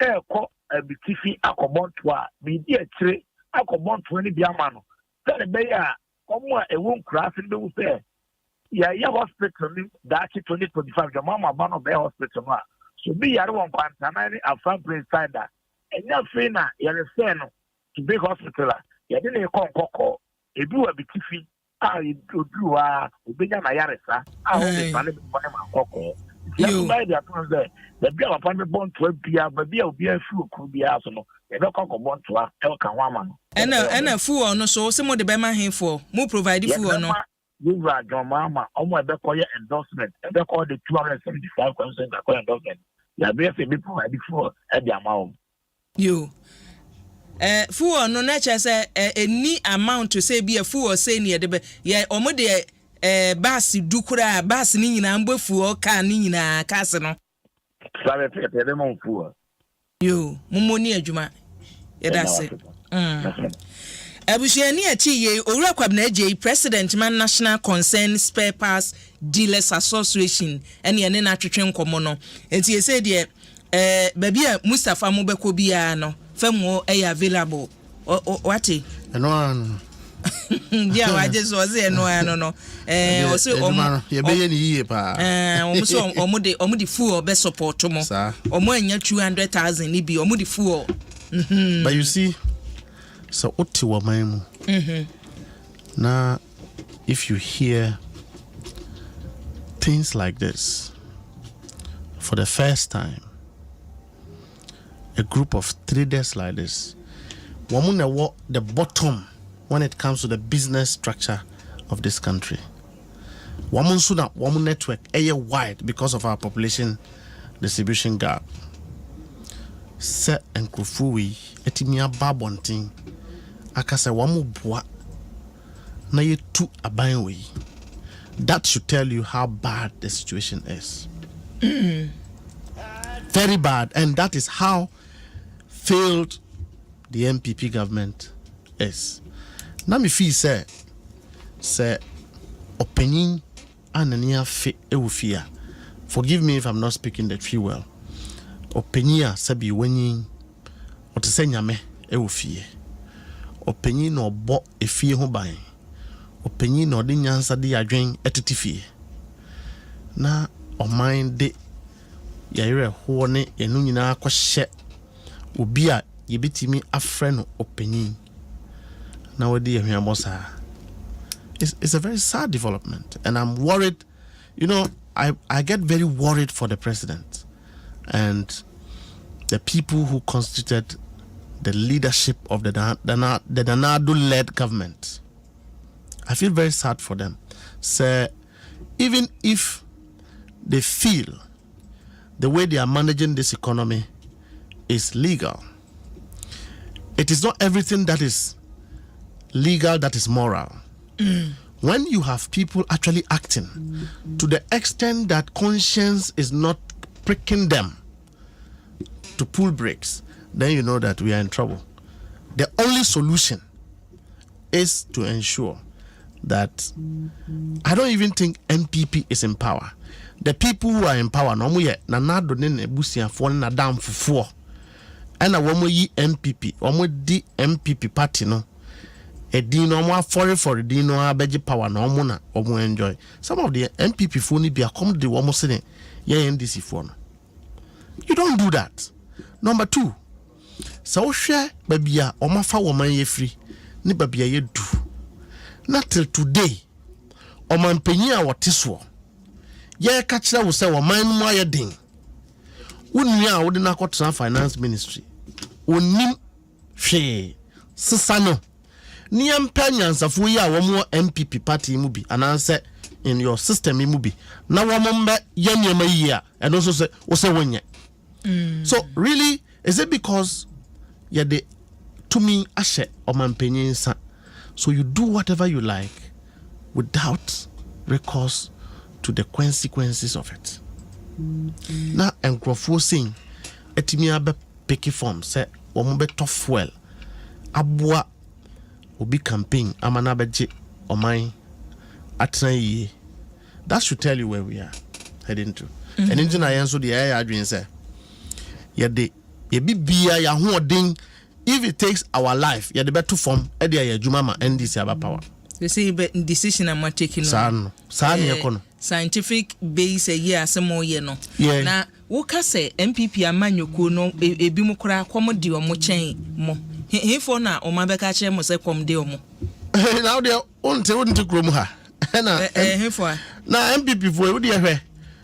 Air call. Bitifi akomontwa bi di akire akomontwa ni biamano tell be ya omo a ewon craft be wo say ya hospital ni that 2025 the mama ba no be hospital ma so be yare won kwanta na ni afan prince side enya fe na ya refer no to be hospital ya de ne konkoko ebi wa bitifi a odu a obenya na yare sa a ho be pane be ma kokko you buy the approach there. The bill upon the bond to a but be a few could be asked. They don't come bond to a Elkan woman. And a fool no so some of the Bema here for more provide food or no. You are John Mama, almost the call endorsement, and they call the 275% endorsement. You are basically provided for at the amount. You. Fool no nature say any amount to say be a fool or say near the yeah or more basi dukura basi ni nyina mbofu o ka ni nyina kase no sabe pete de mon fu yo mumoni adwuma yedase abusuani achi ye owura kwabna je president man national concern spare parts dealers association ene ene na twetwe nkomo no enti ye say de baby a Mustafa mobeko bia no famo available wati eno dia waje so ze no o se o ye be ye ni yie pa o so o de full be support mo o mo anya 200,000 ni bi o mo de full but you see so oti wo man mu Now, if you hear things like this for the first time, a group of traders like this, women are the bottom when it comes to the business structure of this country. Women network wide because of our population distribution gap. Se enkrofuwi etimia babontin akase wamu boa na yetu abanwe. That should tell you how bad the situation is. Very bad, and that is how failed the MPP government is. Now me feel say opinion anania fe ewufia. Forgive me if I'm not speaking the tree well. Opinion sabi wenyin otese nyame ewufie. Opinion no bo efie ho ban. Opinion no de nyansa de adwen etetifie. Na o mind de yare ho ne enu nyina akohye obi a yebetimi afre no opinion. Na wodi ehwiamosa. It's a very sad development, and I'm worried. You know, I get very worried for the president and the people who constituted the leadership of the Danado-led government. I feel very sad for them. So even if they feel the way they are managing this economy is legal, it is not everything that is legal that is moral. When you have people actually acting to the extent that conscience is not pricking them to pull brakes, then you know that we are in trouble. The only solution is to ensure that I don't even think MPP is in power. The people who are in power, no more nanado ne nebusia for na dam fufuo. And a woman yi MPP, di MPP party no. A dino more for dino abeji power no mona omo enjoy. Some of the MPP phone be accom the woman saying yeah NDC phone. You don't do that. Number 2, so share babia o mafa woman ye free ni babia ye do. Not till today o man penyi a woteso. Ye ka kira wo say woman mu ayedin. Wonua a wo de na kwatra finance ministry. Onim hwe sesano. Niyam penyansafo yi a womo MPP party mu bi ananse in your system mu bi na womo mbe ye niema yi a and also say wo say wonye. So really, is it because you're the to me ashe or man so you do whatever you like without recourse to the consequences of it? Now enkrofo sing etimi abe picky form say omo be tough well aboa obi campaign amana beje oman atran yi. That should tell you where we are heading to. And into na yen so the air adwin say yede bibia ya hoodin. If it takes our life yede beto form e de ya adwuma ma NDC aba power. You say decision am taking san ekono scientific base a year asemo ye no. Na wo ka say MPP amanyoko no ebi mu kura kwom di omo chen mo hefo na o ma be ka kire mo say kwom de omo now they won't krom ha na hefo na MPP fo e wo de hwe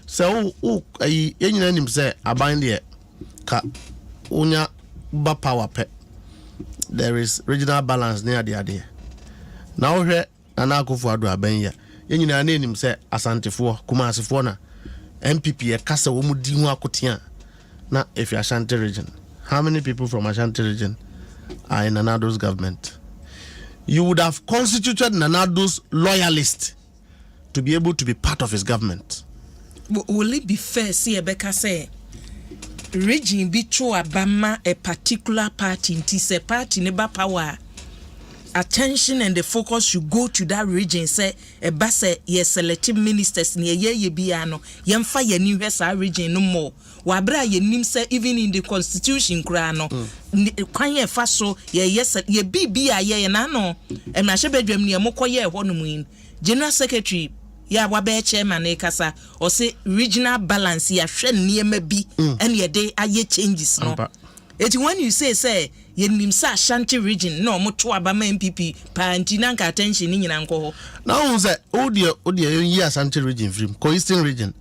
say o enyina nim say aban de ka unya ba power pe. There is regional balance near the idea. Now here anakofo ado abanya yenyina na enim say asantefo kumasefo na MPP e kasa wo mudi hu akotia na if you Ashanti region. How many people from Ashanti region are in Nanado's government? You would have constituted Nanado's loyalist to be able to be part of his government. Will it be fair see Ebeka say region be true abama a particular party in this party neba power? Attention and the focus should go to that region. Say a basse ye selective ministers near ye biano yemfa ye new hesa region no more. Wabra ye nim say even in the constitution krano kwan ye fa so ye yes ye bibia ye na no e ma shebedwam ne mokoye ho no mu general secretary ya wabe chairman e kasa o say regional balance ya hwe niema bi ene ye de aye changes no It's when you say yenimsa Ashanti region no mo to abama MPP panti nanka attention ni nyina nko. Now say Odia ye Ashanti region from Eastern region.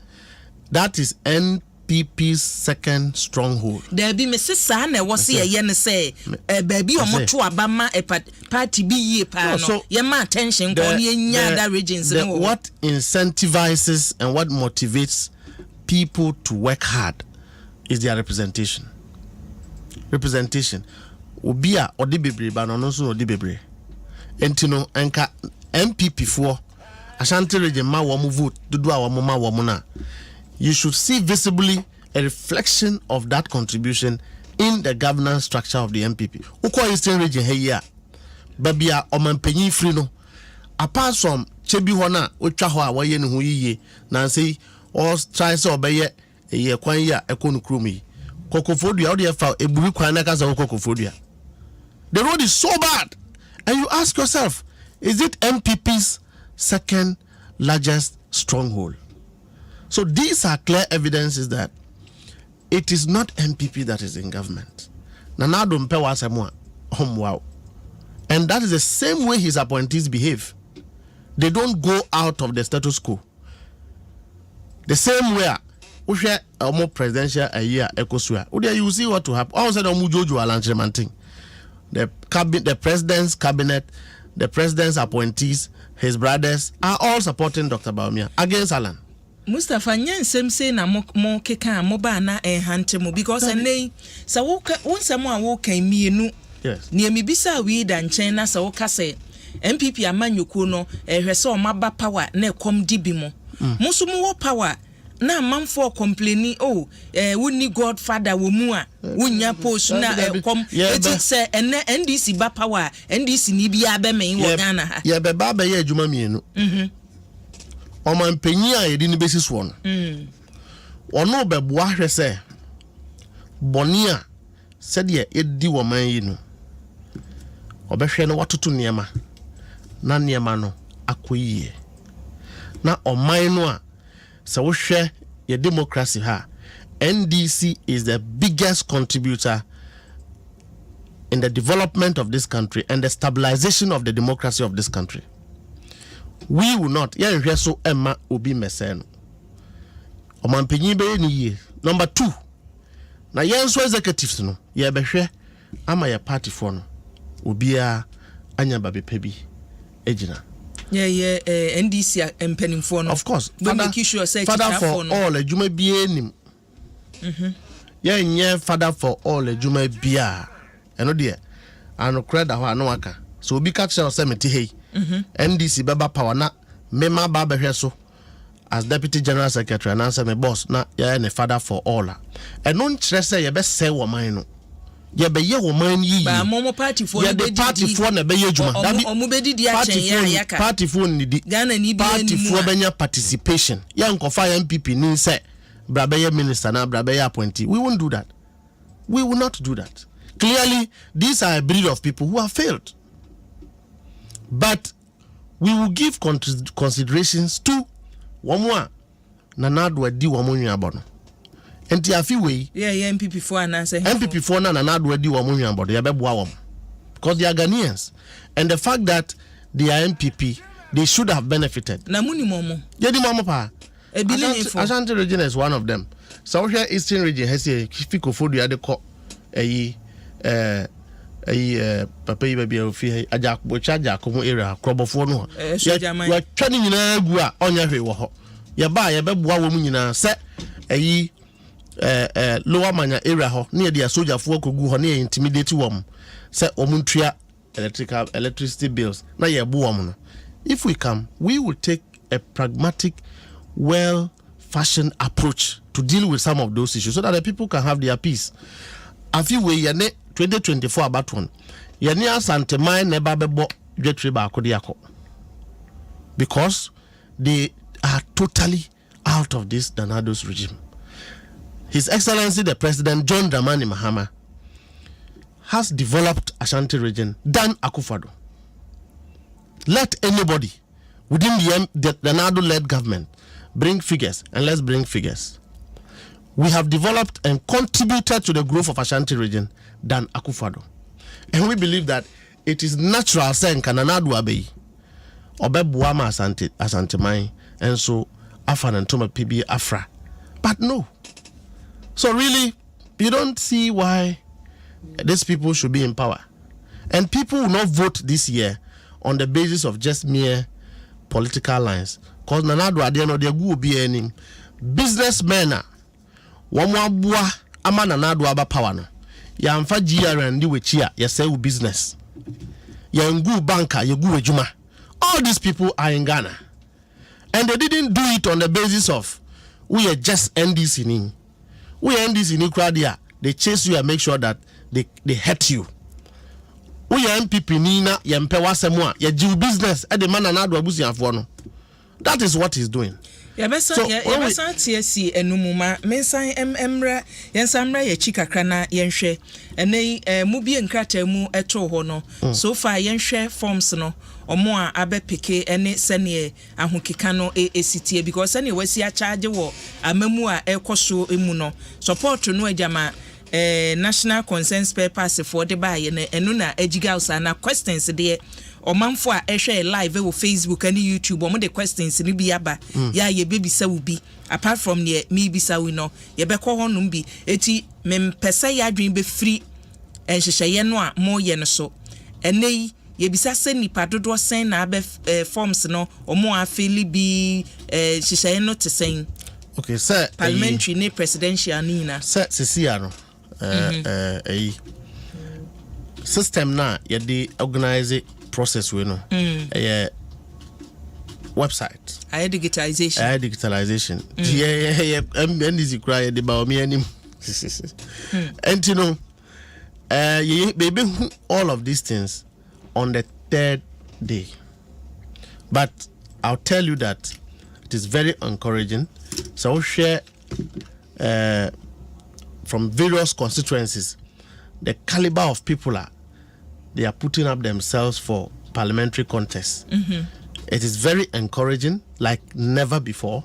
That is NPP's second stronghold. There be Mrs. San e was say ye ne say baby o mo to abama party bi ye pa no. Ye ma attention ko ni nya that regions no. What incentivizes and what motivates people to work hard is their representation. Representation. Obia odi bebre ba no so odi bebre. Entino enka MPP for Ashanti region ma wo mu vote dudu a wo ma wo mu na. You should see visibly a reflection of that contribution in the governance structure of the MPP. Uko Eastern region here babia omampanyin free no. Apart from chebi ho na otwa ho a wo ye ne ho yiye na say all try so obeye ye kwan ya ekonu krumi. Kokofodua odi efa eburi kwan na kasa kokofodua. The road is so bad, and you ask yourself, is it MPP's second largest stronghold? So these are clear evidences that it is not MPP that is in government. Adom pe wasemwa homwa. And that is the same way his appointees behave. They don't go out of the status quo. The same way a more presidential a year ecosua. You see what to happen. All said Omujojo Alanchemanting. The president's cabinet, the president's appointees, his brothers are all supporting Dr. Baumia against Alan. Mustafa nyen sem say na mo keka mo ba na enhante mo because enei sa wo nsem a wo kan mienu. Yes. Ne mi bisa wi da nchen na sa wo ka say MPP amanyoko no ehwe se o maba power na ekom di bi mo. Muso mo wo power na manfo complaining woni godfather wo mu a wonya post na kom eti se ene NDC ba power NDC ni bia be men wo Ghana ha ye be ba be ye adwuma mienu o man panyi a yedi ni besi so no ono be boa hwe se boni a se de edi wo man yi no obehwe no watoto niema na niema no akoyie na oman no a so we share your democracy ha. NDC is the biggest contributor in the development of this country and the stabilization of the democracy of this country. We will not. Yeah, so Emma Obi Meseno. Omanpenyi be ni ye. Number 2. Na yenso executives no. Ye behwe ama ya party for no. Obia anya babe pebi ejina. Yeah, NDC empenimfo no. Of course. Father for all ejuma bia nim. Yeah, father for all ejuma bia. Eno de anu kreda ho anu aka. So obi ka tell say meti hey. NDC baba power na mema ba behwe so as deputy general secretary and answer me boss na yeah ne father for all. Eno nkyere say ye be say wo man no. Ye be ye wo man yi ba momo party for ye the party for na be ye adwuma omo be didi a chen ya yaka party for ni di Ghana ni bi party for benya participation ye nkofa ya MPP ni say bra be ye minister na bra be ye appointee. We won't do that. We will not do that. Clearly these are a breed of people who have failed, but we will give considerations to one more Nanadwa di wamunyu abono. Enti afi we yeah MPP for and answer MPP for na Nanadwa di wamunyu abono ya bebwa wam, because they are Ghanaians, and the fact that they are MPP, they should have benefited. Na muni momo Yeah, di momo pa Ashanti region is one of them. So here Eastern region has a fiko food ya de ko papa yi baby ofi ajak bocha jakomo area krobofo no ya twani nyina agu a onya hwe wo ho ya ba ya beboa wo mu nyina se lower manya area ho na dia soldierfo akogu ho na intimidate wo se omuntua electricity bills na ye bo wo no. If we come, we will take a pragmatic, well fashioned approach to deal with some of those issues so that the people can have their peace. A few way yane 2024 about one. Yane asante mai neba bebo dwetri ba akodi akọ. Because they are totally out of this Danado's regime. His Excellency the President John Dramani Mahama has developed Ashanti region than Akufo-Addo. Let anybody within the Danado-led government bring figures, and let's bring figures. we have developed and contributed to the growth of Ashanti region than Akufo-Addo. And we believe that it is natural saying Kananadu Abbey Obebuama Asante Mai and so Afan and Toma PB Afra. But no. So really, you don't see why these people should be in power. And people will not vote this year on the basis of just mere political lines. Because Nanadu Adeno de will be any businessmen. Wamwabua ama Nanadu Aba power no. Ya mfa GRN we chia ya say business. Ya ngu banker ya gu ejuma. All these people are in Ghana. And they didn't do it on the basis of we are just NDC ni. We are NDC ni crowd. They chase you and make sure that they hurt you. We are MPP Nina, Yampewa Semwa, ya do business at the man and Abusi Afono. That is what he's doing. Yabasa TSC enumuma mensan emra yensamra ye chika krana yenhwe ene mubi nkrata mu eto ho no so far yenhwe forms no omo a abepeke ene sene ahokeka no esitie because sene wasi a charge wo amamu a ekoso emu no support no ajama national consensus papers for the buy enu na ejiga usana questions de omanfo a ehwe live wo Facebook and YouTube omo the questions ni bi aba ya ye baby sa wo bi apart from ne me bi sa wo no ye be ko honum bi eti mempese ya adwen be free enhyehyeye no a mo ye no so enei ye bisa se nipa dodo sen na abe forms no omo a fili bi hyehyeye no tesen okay sir parliamentary ne presidential ni na sir sisia no system na ye dey organize process we no website digitalization NDC cry the ba me anim and you know baby all of these things on the third day, but I'll tell you that it is very encouraging. So I'll share from various constituencies the caliber of people they are putting up themselves for parliamentary contests. It is very encouraging, like never before.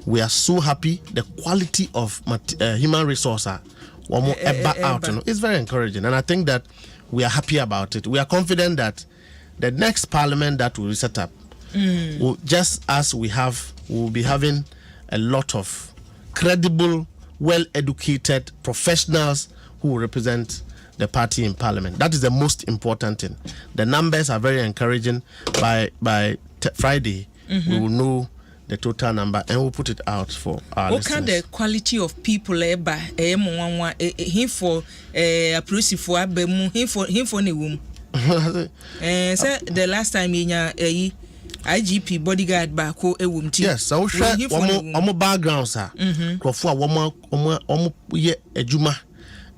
We are so happy. The quality of human resource out, it's very encouraging, and I think that we are happy about it. We are confident that the next parliament that will be set up, will, just as we will be having a lot of credible, well-educated professionals who will represent the party in parliament. That is the most important thing. The numbers are very encouraging. By Friday, we will know the total number and we'll put it out for our listeners. What kind of quality of people for approach for him for the womb? The last time in IGP bodyguard back who a womb. Yes, I will share one background, sir. Crofua, one ye a juma.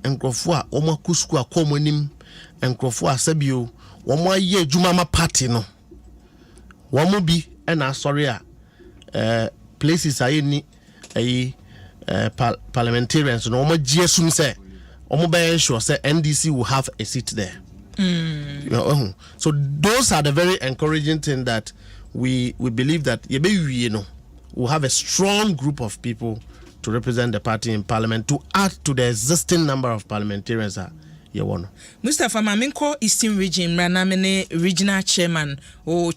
And Crofua, Oma Kusqua, Comonim, and Crofua Sabio, one more year Jumama party no. One more be and sorry, places are in parliamentarians, no more GSUM say, Omo sure say NDC will have a seat there. So those are the very encouraging thing that we believe that we'll have a strong group of people to represent the party in parliament to add to the existing number of parliamentarians. Mustafa Maminko Eastern Region Ranamene regional chairman or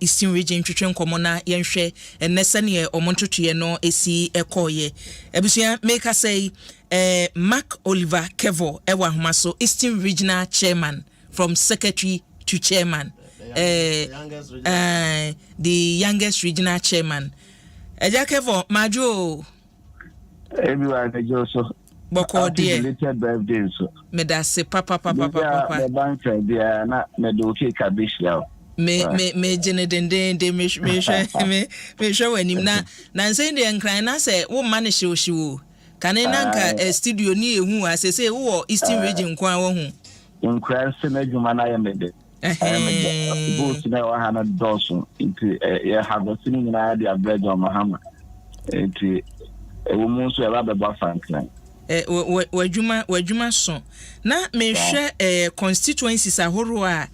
Eastern Region Chichen Komona Yenshwe and Nesanie or Montotuye no AC Ekoye. Ebusia make us say Mark Oliver Kevo Ewa Humaso Eastern Regional Chairman from Secretary to Chairman. The youngest regional chairman. Eja Kevo Majo. Everyone Joseph. Boko dear. Birthday so. Me da se papa. The bank there na me do ke kabishia. Me jene dende me show enim na nse de nkran na se wo man hyew kane nanka studio ni ehu asese wo Eastern Region kwa wo hu. Nkran se na djuma na ya mede. Both na wa hana dosun into ya have seen na dia bread on Mahama. Into woman so eba be Franklin. Wajuma so na me hwe constituencies ahoro a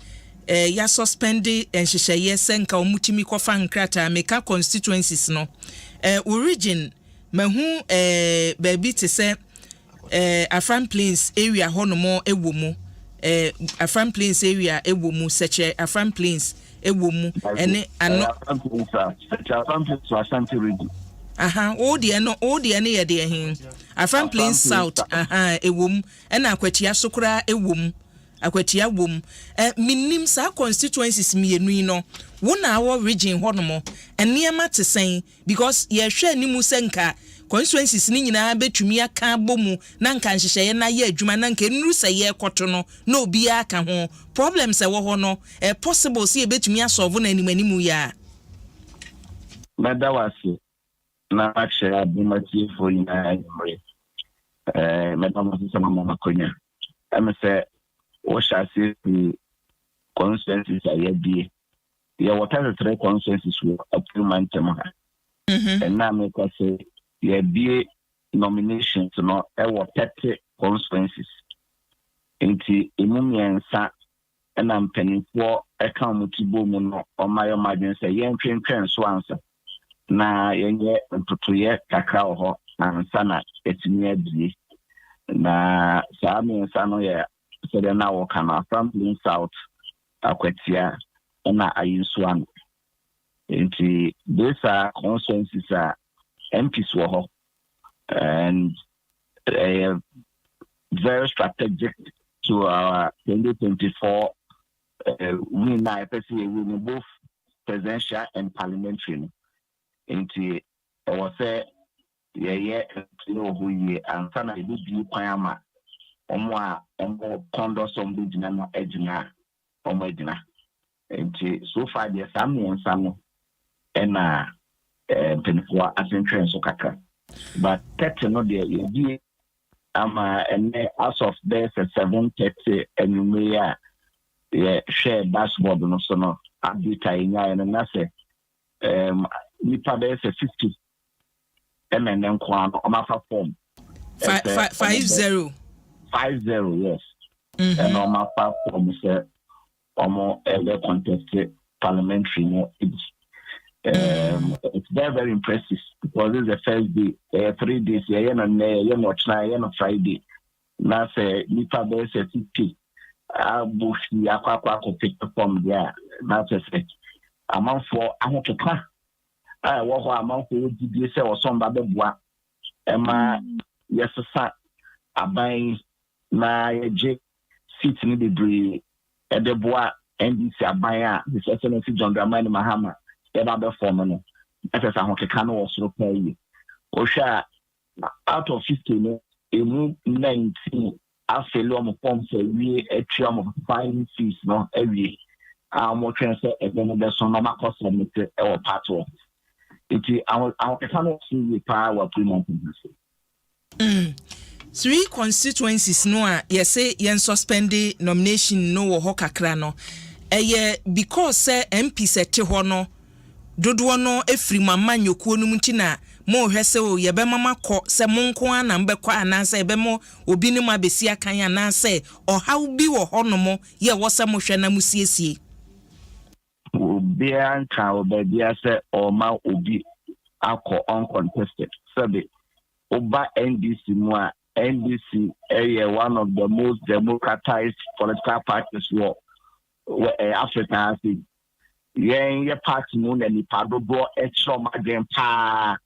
ya suspend enhyehyeye senka omutimi kofa nkrata meka constituencies no region mahu baby te say Afran Plains area honomo ewomu Afran Plains area ewomu seche Afran Plains ewomu ene ano Afran Plains Ashanti region. o de ne ye de hin Afran Plains South ewom ena akwatia sokora ewom akwatia wom minnim sa constituencies mienu no wona awo region honomo enema te sen because ye hwe animu senka constituencies ni nyina betumi aka bomu na nka nhyehyeye na ye adwuma na nka nuru se ye koto no na obi aka ho problems e wo ho no possible se ye betumi asolve na animu ya Madawasi na ache abumati for ina emre madam sama mama konya amse o shasi consensus ayedie ye water three consensus we appointment ma and na me ko say ye be nominations no e wo 30 consensus enti emumiensa na mpanimfo e kan mutibo mu no o mayo madwen say ye ntwentwen so ansa na yenye ntutuye kakra ho ansa na etimi adie na saami nsano ye sede na wo kana from South akwatia na ayinsuan enti these are consensus MPs wo ho and very strategic to our 2024 win na win both presidential and parliamentary enti o say ye who ye ansa na ebi kwan ama omo a omo kondo sombi dina no ejina omo edina enti so far the samuensa no ena penfo asentren so kaka but 30 no there ye bi ama ene as of there 7:30 enume ya ye share dashboard no so no abita nya na say nipa there 50 MNN Kwan or Mafa form 50 yes. And on my form say almost ever contested parliamentary no it's very, very impressive because this is the first day 3 days yeah no Friday now say nipa there 50 bushi akwa pick form there now say amount for ahotoka wo ho amanfo odibie se wo somba beboa ema yesesa aban na yeje seat ni bebre edeboa NDC aban a the excellency John Dramani Mahama eba be form no esa ho keka no wosoro pay o hwa out of 50 no emu 19 afelo am form se wie etuam fine fees no ewie mo twen se ebe no be so no makoso mete e wo part of iti our economic power premium. 3 constituencies no a yese yen suspend nomination no wo kakra no because MP sete ho no dodo no efri mama nyokuo no mutina mo hwese o ye be mama ko se monko ana mbekwa ananse ebe mo obi ni ma besi akan ananse o haw bi wo ho no mo ye wo se mo hwe na musiesie Obian ka obia say or ma obi akọ uncontested sabe oba NDC mu a NDC one of the most democratized political parties for Africa say ye party mu na ni padodo extra magen pa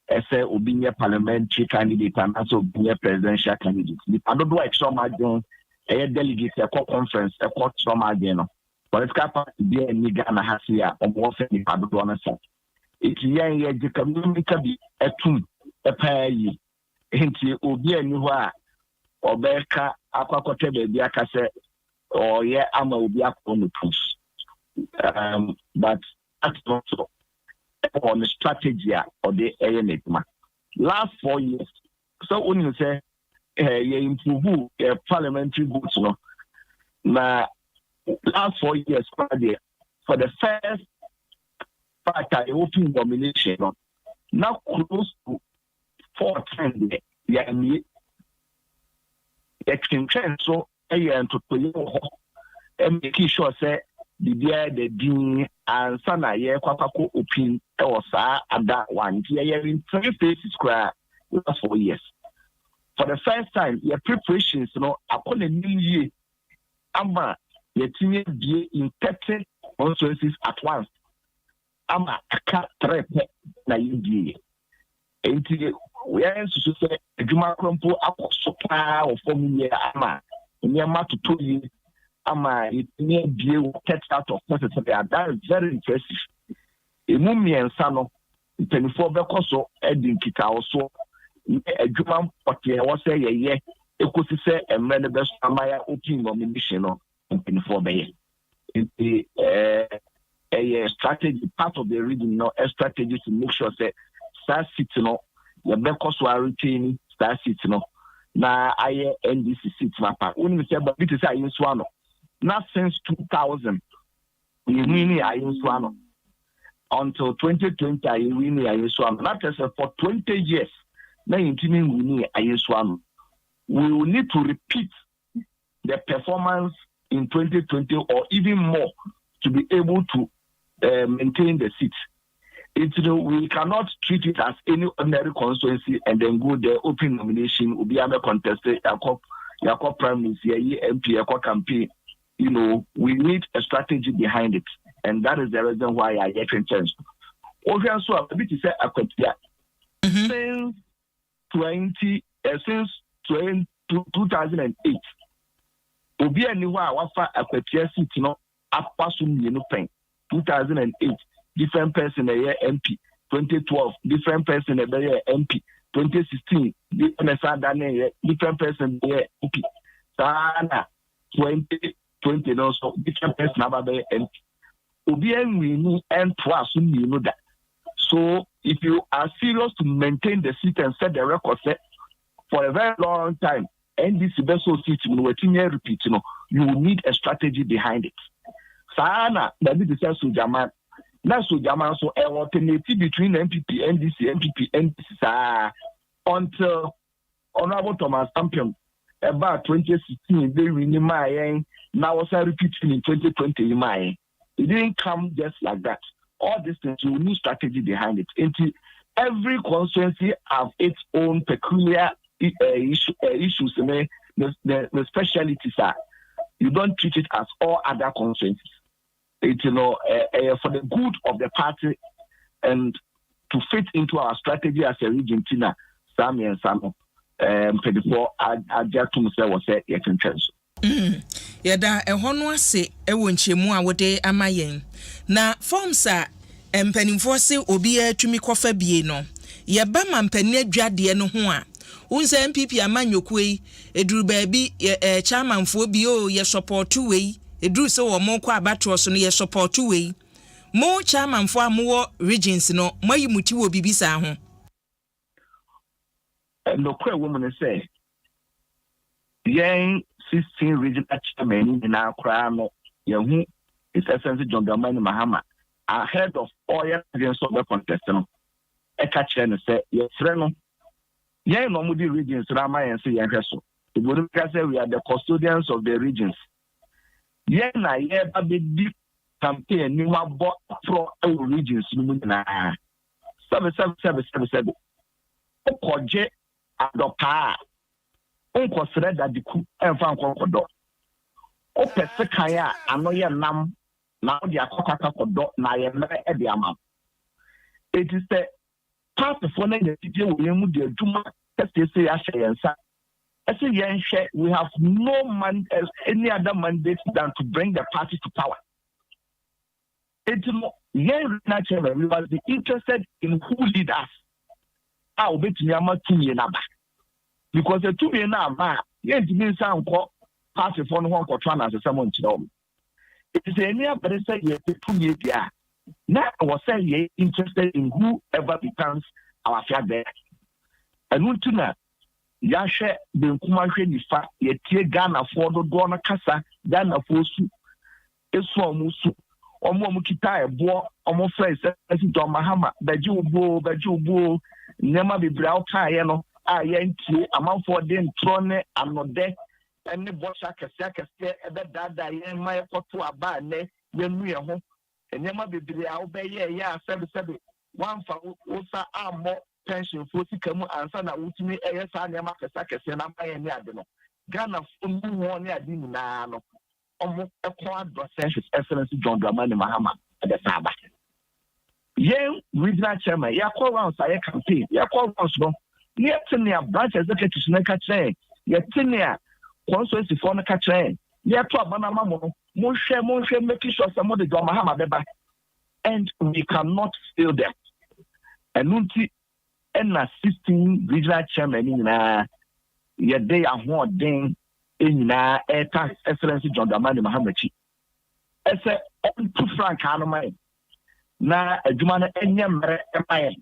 ese obi nye parliamentary candidate and also obi presidential candidate ni padodo extra magen delegate e conference e extra magen no political party be any Ghana has here or more than the Paduana. It's young, the community etum a pay into Ubia Nua or Berka Aquacote Biacase or yeah, I'm a Ubiak on the push. But that's not so on the strategy or the ANA. Last 4 years, so when you say you improve parliamentary votes, no, na last 4 years, for the first part, open nomination, now close to 4 times, so and to and making sure say the dean and sana ye kwakako opin or sa at that one. Here in 3 phases last 4 years. For the first time, your preparations, upon a new year, ama your team be in 30 constituencies at once. Ama a cat trap na you we are to say a Juma Crumpo up supply or formula ama in your to 2 years. Ama it near be text out of process. That is very impressive. A mummy and son 24 bekoso edin kita also a Juma Potia was a year. It could say a man the best Amaya opening nomination in 24 bay. A strategy part of the reading, a strategy to make sure that Star City your bekoso are retaining Star City na I NDC seat mapa. Only say but it is a use one. Not since 2000, we really are in Swano. Until 2020, I really are in Swano. Not as for 20 years, now in we are in Swano. We will need to repeat the performance in 2020 or even more to be able to maintain the seat. We cannot treat it as any ordinary constituency and then go the open nomination will be able to contest your primaries, your MP, your campaign. We need a strategy behind it, and that is the reason why I get changed. Also, a bit to say since 2008, Obi aniwa wafa akwatia seat apasum yenu pen. 2008, different person a year MP. 2012, different person a year MP. 2016, different person a year MP. Sana 2020 also different person about the MP. Obi aniwa and twice that. So if you are serious to maintain the seat and set the record set for a very long time, and this best seat repeat, you will need a strategy behind it. Sana, that is the Sujaman. Now Sujaman so an alternative between MPP, NDC, NDC, until Honorable Thomas Champion about 2016, they renew my now was repeating in 2020 in my. It didn't come just like that. All these things, you need strategy behind it. Every constituency have its own peculiar issues. The specialties are you don't treat it as all other constituencies. It's for the good of the party and to fit into our strategy as a region. Tina, Sami and Samo, 24. I just to say was a chance. Yada ehono ase ewo nchemu a wode amayen na forms a mpanimfo se obi atumi kofa bie no yeba ma mpani adwade no ho a unse MPP amanyoku yi eduru baabi chairmanfo bi o ye support we eduru se wo mo kwa abatro so no ye support we mo chairmanfo amowo regions no mayi muti wo bibisa ho no kwa woman say yen 16 regional chairman in our crown, Yahu is essentially John Gamani Mahama, ahead of all your regions of the contestant. A catcher and say, yes, Reno. Yea, no moody regions, Rama and say, Yankeso. The Buddha say we are the custodians of the regions. Yea, na ye baby campaign, you have bought pro regions, Lumina. 77777. Okoje adopa. Unko sere da diku enfa nko kodo o pese kan a anoye nam na o de akokaka kodo na ye mere e de amam it is the part for na the tije wo yemu de aduma say ya yensa say yen hwe we have no man as any other mandate than to bring the party to power. It yen naturally we was interested in who lead us how betumi ama tumi na ba. Because the 2 million now, yet means some party for one control as someone to know. It is any other say ye 2 years. Now I was saying ye interested in whoever becomes our fair there. And one to know, Yasha, the Kumashi, ye tear Ghana for the Dona Casa, Ghana for soup. It's for Musu, or Momukita, Bo, or more face, as you do Mahama, Baju, never be brow tie, Ayentie amount for them throne and not there. And the Bosha Casacas, that yen my to a bane, when we are home, and Yama be obey, yeah, 7 one for Usa are more pension for Sikamu and Sana Utimi, ASA, Yamaka Sakas, and I'm buying Yadino. Ghana from one year, Dinano, almost a quad percentage excellency John Dramani Mahama at the Sabbath. Yale regional chairman, ya call round say campaign, ya call round so. Near Tinia branch executive Neka train, ya Tinia constituency for Neka train, ya to Banamamo, Moshe, making sure somebody do Mahama Beba. And we cannot fail them. And Nunti and assisting regional chairman in ya day are more ding in tax excellency John Dramani Mahamachi. I say, on 2 franc Hanamai. Na adwuma enya mre empire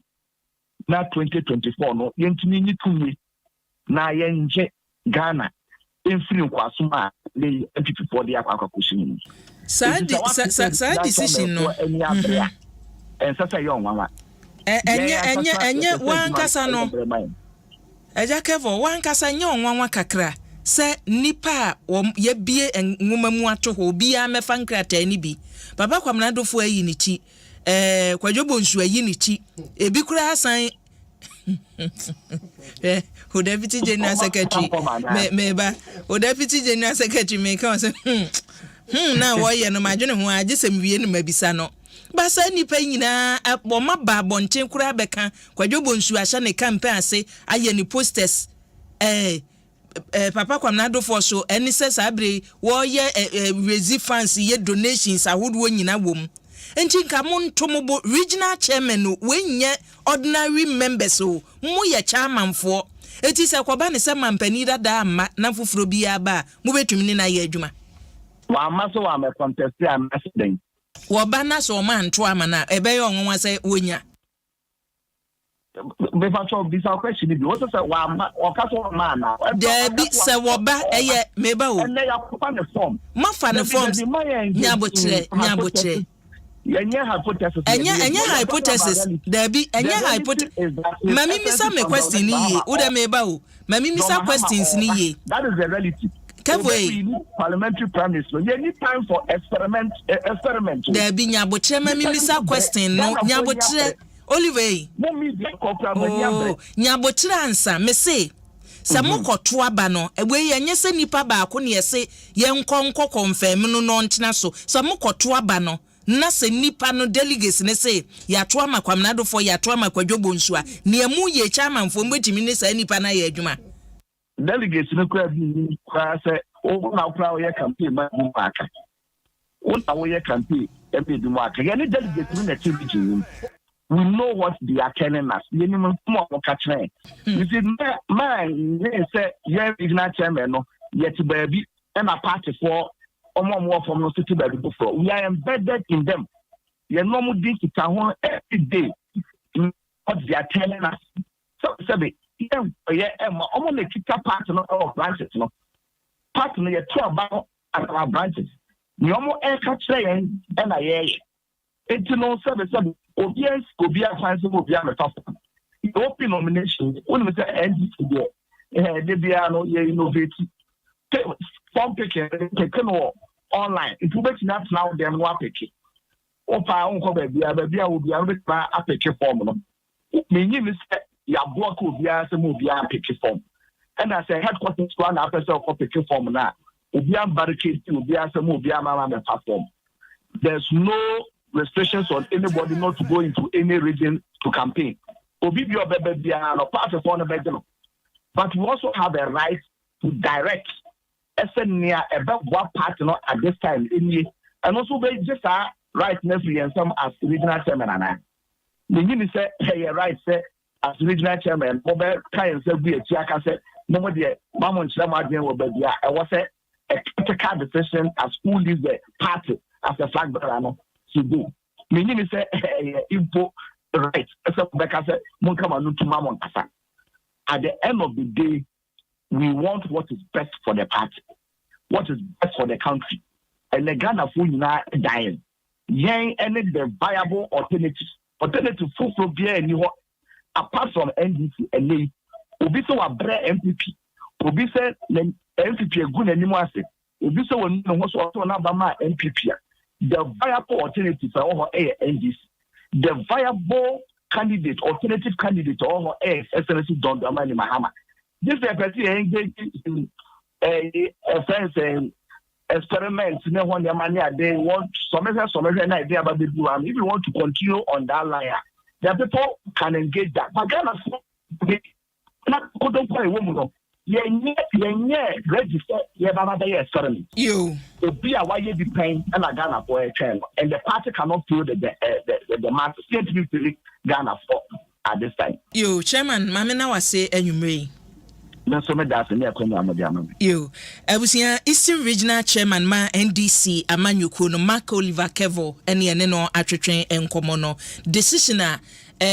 na 2024 no yentumi nyitumi na yenje Ghana emfiri nkwasoma le MPP4 de akwakwakoshin sa decision no sasa yonwa enye wankasa no eja kevo wankasa nye onwanwa kakra se nipa ye bie nwoma mu ato ho bia mefa nkrata ni bi baba kwamnadofo ayi ni chi kwajobo nsu ayi ni chi ebi kura hasan who deputy general secretary meba who deputy general secretary me kan say na wo ye no madwene ho agesem wie no mabisa no basa nipa nyina boma ba bonten kura beka kwajobo nsu ahya ne campaign ase aye ni posters papa kwamnadofo so eni se sabre wo ye rezi fans ye donations ahodo nyina wom enti nka montomo regional chairman no wenye ordinary members o mu ye chairmanfo eti se kwaba ne se mampani dada amma na foforo bia ba mu betumi ni na ye adwuma wa amaso wa me contest am accident wo ba na so ma nto ama na ebe ye onwa se wonya be fa so this question bi what say wa o ka so ma na de bi se wo ba eye meba o ene ya kopa ne form ma fa ne form nyabotre Enya hypothesis Debbie enya hypothesis mami misa me question ni ye wo dem eba o mami misa questions ni ye that is the reality Kavwe parliamentary prime minister you need time for experiment Debbie nyabotre mami misa question no nyabotre Oliver nyabotre ansa me say Samokoto aba no ewe yenye se nipa ba ko ne yese yenkonko confirm no no ntena so samokoto aba no na se nipa no delegates ne se ya to ama kwamnado fo ya to ama kwadwobo nsu a ne mu ye chairman fo mbetimi ne sa nipa na ye adwuma delegates ne kwa bi kwa se o na kwa o ye campaign ma bu aka o na o ye campaign e bi du aka ye ne delegates ne team ji we know what they are telling us. You know, more catching. You see, man, they say, yeah, regional chairman, no, yet baby, and a party for more from the city baby before. We are embedded in them. You know, more this is every day. What they are telling us. So, yeah, I'm only keep a partner of branches, no. Partner, you're two about our branches. You almost air catching, and I hear it's no service. Obvious, fancy, open nomination. When we say NDC, they be no innovative. Form picking, online. It will be not now them one picking. Opa uncle baby will be able to pick a form. Meaning is ya block will be as a movie and pick a form. And as a headquarters one after so pick a form now. Ubian barricade will be as a movie and platform. There's no restrictions on anybody not to go into any region to campaign. But we also have a right to direct near about what partner at this time and also we just are right necessary and some as regional chairman. The union say hey right say as regional chairman over kind say be a chiaka say nobody mamon chama will be there. I was a critical decision as who leads the party as a flag bearer. To do. Meaning say info right. Except Becca said, at the end of the day, we want what is best for the party, what is best for the country. And the Ghana food now dying. Yang any the viable alternatives. Alternative food for beer and you apart from NDC and they Obi so a bre MPP. Obi say MPP a good anymore say. Obi so when no so na ba ma MPP. the viable alternative for NDC, the viable candidate, alternative candidate, or Excellency Don Dramani Mahama. This is a person engaged in a experiments. You know, when the money they want some idea about the do. If you want to continue on that line, the people can engage that. But Ghana, not couldn't play woman. Register. Experiment. You be a why you depend and a Ghana for a channel, and the party cannot feel the mass state to be Ghana for at this time. You chairman, Mamina was say enumere. You, Ebusia Eastern Regional Chairman Ma NDC Amanyuku no Mark Oliver Kevo ene ene no atwetwen enkomo no decision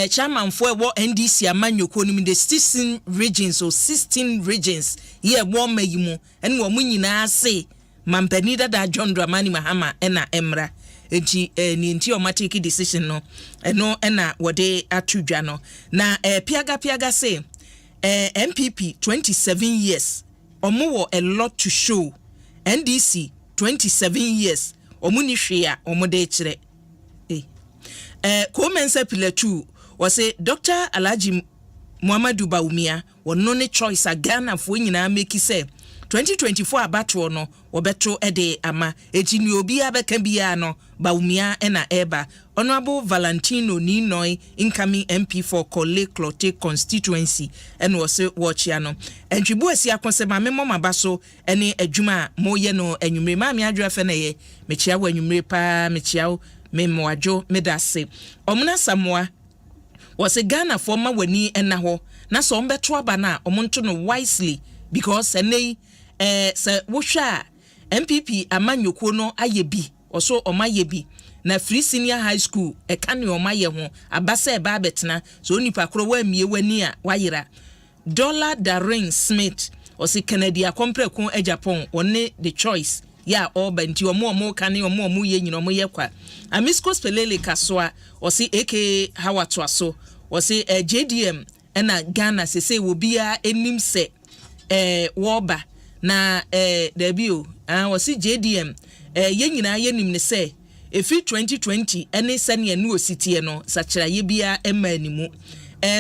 chairman for wo NDC Amanyuku no the 16 regions or 16 regions ye wo mayimu ene wo nyina ase mampani da John Dramani Mahama ena emra enti ni enti o matiki decision no eno ena wode atudwa no na piaga say MPP 27 years omo a lot to show. NDC 27 years omo ni hwe a omo de kire Komensa pillar 2 was say Dr. Alhaji Muhammadu Bawumia wono ne choice a Ghana fo nyina make say 2024 abato no obetro ede ama etini obi abeka bia no Bawumia ena eba Honorable Valentino Ninoy incoming MP for Kole Clote constituency and was watch no entwibu asi akonsema memo mabaso ene adwuma moye no enwumre ma me adwa fe na ye mechia wa enwumre pa mechia memo adwo medase omuna samoa was Ghana for ma wani ena ho na so ombeto aba na omonto no wisely because ene se wohwa MPP Amanyoko no ayebi oso omayebi na Free Senior High School ekane omaye ho abasa eba abetena so onipa kro wa mie wani a wayira Darren Smith osi Canada kompreku e Japan one the choice ya oba nti omo kane omo ye nyina omo ye kwa Amisco Spelele Kasoa osi AK Hawatu aso osi JDM ena Ghana sese wo bia enim se woba na debut osi JDM ye nyina ye nim ne se efi 2020 ene sane anu ositie no sachira ye bia ema animu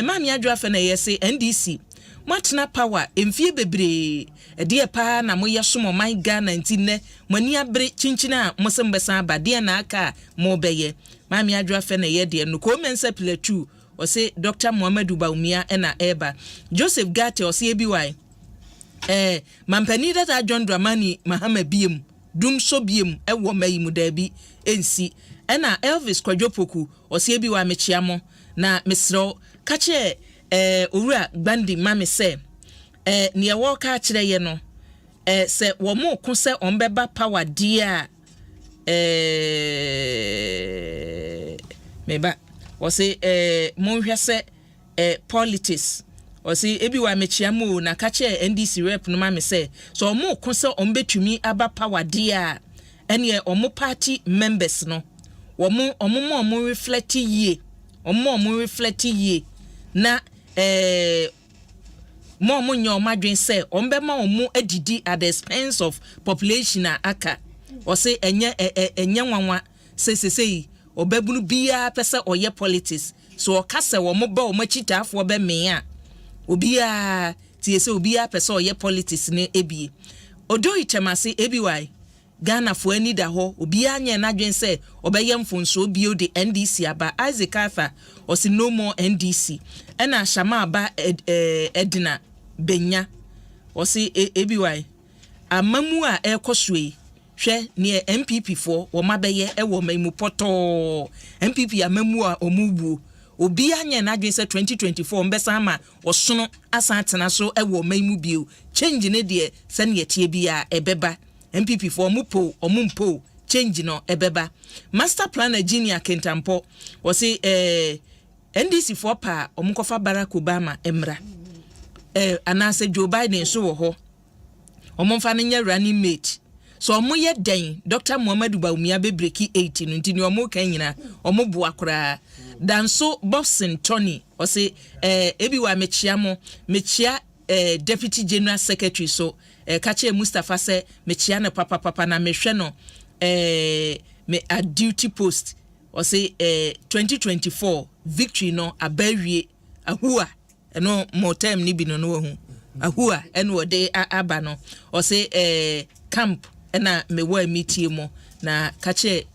mami adwa fe na ye se NDC matna power emfie bebre de pa na moye somo my Ghana ntine mani abre chinchina mosembesa abade na aka mo beye mami adwa fe na ye de no ko mensa pillar 2 o se Dr. Muhammadu Bawumia ena eba Joseph Gate o se ebiwai mampani da John Dramani Mahama biem dum so biem ewo mayimu da bi ensi ena Elvis Kwadwopoku o se ebiwa mechiamo na mesro kache owura gbandi mame se ne wo ka kire ye no se wo mo ko se ombeba power dia meba o se monhwe se politics o se ebiwa mechiamo na kache NDC rep no mame se so mo ko se ombetumi aba power dia ene omo party members no omo reflect ye na mo nyo madwen se ombe ma omo adidi at the expense of population aka o se enye nwanwa se obebunu bia pese oye politics so o kase wo mo ba o machitaafo be me a obia tie se obia pese oye politics ne ebie odo itemase ebiwai Ghana for any da ho obia nya na dwen se obeye mfonso bio de NDC aba Isaac Arthur o si no more NDC ena shama aba Edna Benya o si ebiwai amamu a ekosue hwe ne MPP for wo mabeye ewo mamu poto MPP amamu a omubu obia nya na dwen se 2024 mbesa ama osono asantena so ewo mamu bio change ne de se ne tie bia ebeba MPP for omumpo change no ebeba master planner Junior Kentampo was NDC for pa omukofa Barack Obama emra anase Joe Biden so wo ho omomfa ne nya running mate so omoye den Dr. Muhammadu Bawumia bebreki 80 no ntini omo kan nyina omo bo akora danso Bobson Tony was ebiwa mechia Deputy General Secretary so kache Mustafa se mechia na papa na mehwe no me a duty post or say 2024 victory no abawie ahua eno more time ni bi no no hu ahua eno de aba no or say camp na me wa meeting mo na kache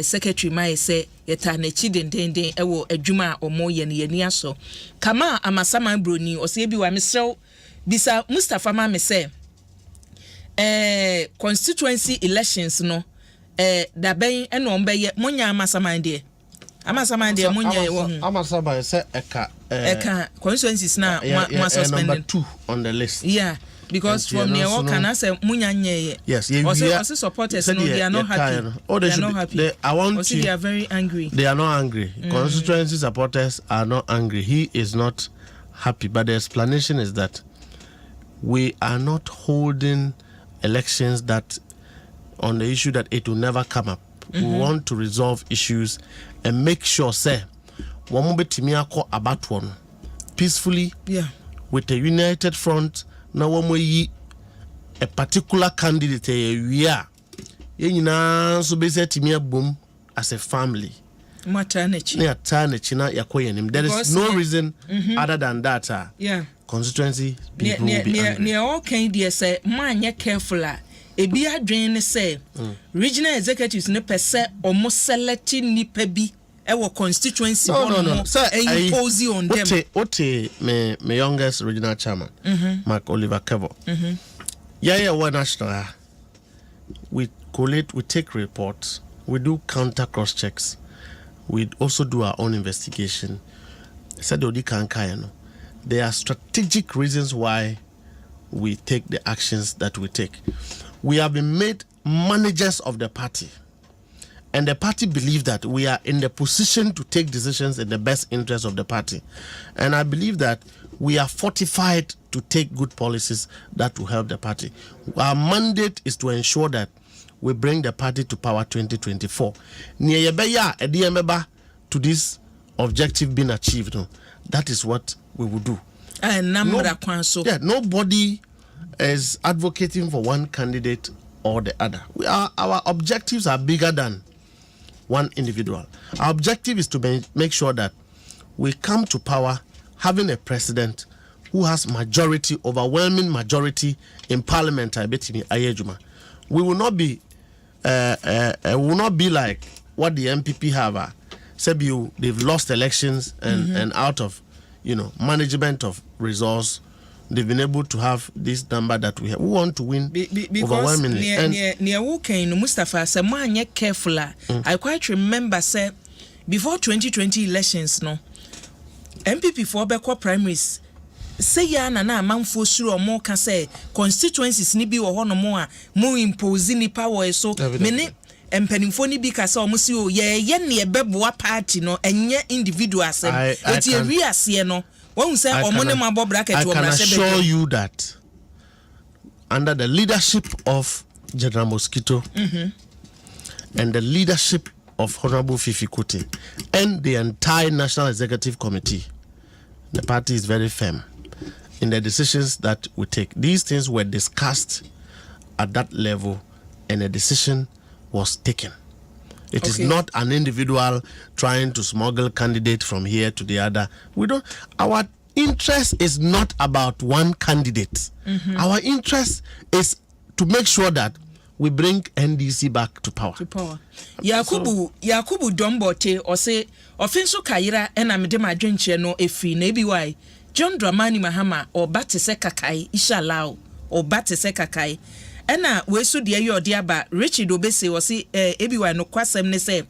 secretary mai say yeta na chi dendenden ewo adwuma omo ye ne yani aso kama amasama broni or say bi wa mesrew bisa Mustafa ma me say constituency elections no da ben eno ombe monya amasama de monya wo amasama say eka constituencies na ma suspended number 2 on the list. Yeah, because from near what can I say munya nye. Yes, also supporters no, they are not happy. Oh, they are not happy. They are very angry. They are not angry. Constituency supporters are not angry. He is not happy, but the explanation is that we are not holding elections that on the issue that it will never come up. We want to resolve issues and make sure say about one peacefully, with a united front. Now when a particular candidate we are so basically boom as a family. There is no reason other than that. Constituency people will be angry. All kind say man careful. Ebi adwen say regional executives ne pese almost selecting nipa bi ewo constituency no. Sir, impose on them. Ote my youngest regional chairman, Mark Oliver Kevo. One national. We collate, we take reports, we do counter cross checks, we also do our own investigation. There are strategic reasons why we take the actions that we take. We have been made managers of the party. And the party believes that we are in the position to take decisions in the best interest of the party. And I believe that we are fortified to take good policies that will help the party. Our mandate is to ensure that we bring the party to power 2024. To this objective being achieved, that is what we will do. Nobody is advocating for one candidate or the other. Our objectives are bigger than one individual. Our objective is to make sure that we come to power having a president who has majority, overwhelming majority in parliament. We will not be like what the MPP have. They've lost elections and out of management of resource, they've been able to have this number that we have. We want to win overwhelmingly. Near Mustafa said, "Man, careful." I quite remember say before 2020 elections, no MPP for Beko primaries. Say ya na manfo suru o mo ka say constituencies ni bi wo ho no mo a mo impose ni power so mene empanimfo ni bi ka say o mo si o ye ne ebeboa party no enye individual asem eti ewi ase no won say o mo ne mabo bracket wo bra se be. I can assure you that under the leadership of General Mosquito and the leadership of Honorable Fifi Kuti and the entire National Executive Committee, the party is very firm in the decisions that we take. These things were discussed at that level and a decision was taken. It is not an individual trying to smuggle candidate from here to the other. Our interest is not about one candidate. Our interest is to make sure that we bring NDC back to power. Yakubu Dombote or say offenso Kaira and Amide Madrenche no efi na ebi why John Dramani Mahama or Batese Kakai Ishalao or Batese Kakai ena wesu de ayo de aba Richard Obese or say ebi why no kwasem ne say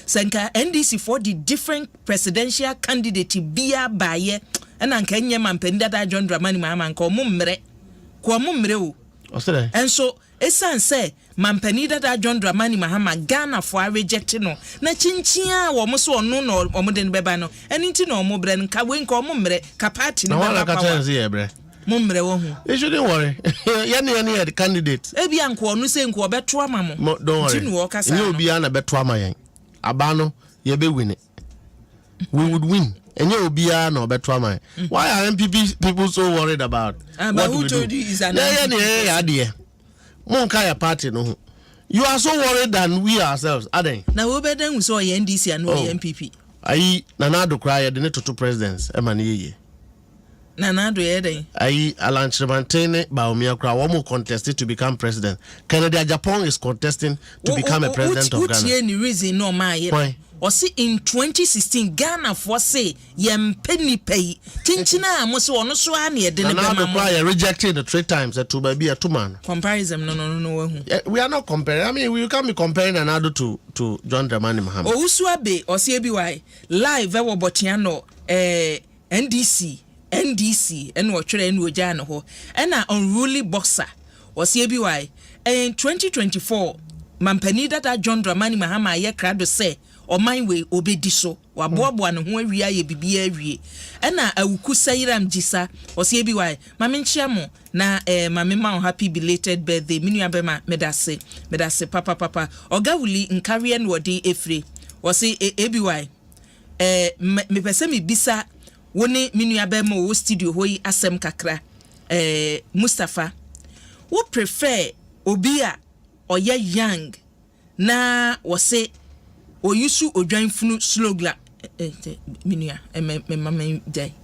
senka NDC for the different presidential candidate bia baye ena nka nye mampenda da John Dramani Mahama nka omumre o and so esan say mampani da John Dramani Mahama Ghana for reject no na chinchia wo mo so ono no omo de beba no eni nti no omo bre nka we nka omo mre ka party no beba pa mo mre wo hu you shouldn't worry yani the candidate ebi anko onu say nko obeto ama mo don't worry ni obi ana beto ama yen aba no ye be win it. We would win. And you be no better man. Why are MPP people so worried about? But who told you is an Monkaya party no. You are so worried than we ourselves, Adom. Now we better we saw NDC and no MPP. Ayi Nanado cry the to presidents emani Nanado yede. Ayi Alan Chimantene Baumia cry one more contested to become president. Canada Japan is contesting to become a president of Ghana. Any reason no my Why? Or see in 2016 Ghana for say yem penny pay. Tinchina amoso ono so ani de Nanado cry rejected the 3 times to be a 2-man. Comparison no. We are not comparing. I mean, we can't be comparing Nanado to John Dramani Mahama. Ouswabe or CBY live ewo botiano NDC and what train wo jana ho and an unruly boxer or CBY in 2024 mampani that John Dramani Mahama ye crowd say or my way obedi so wa boabo no ho awia ye bibia awie na awuku sayiram jisa or CBY mamenchiamo na mame ma happy belated birthday minua bema medase papa oga wuli nkare no de efre o say ABY me pese me bisa woni minua bema wo studio hoyi asem kakra Mustafa wo prefer obi a oye young na wo say o yusu odwan funu slogan minua me mama dai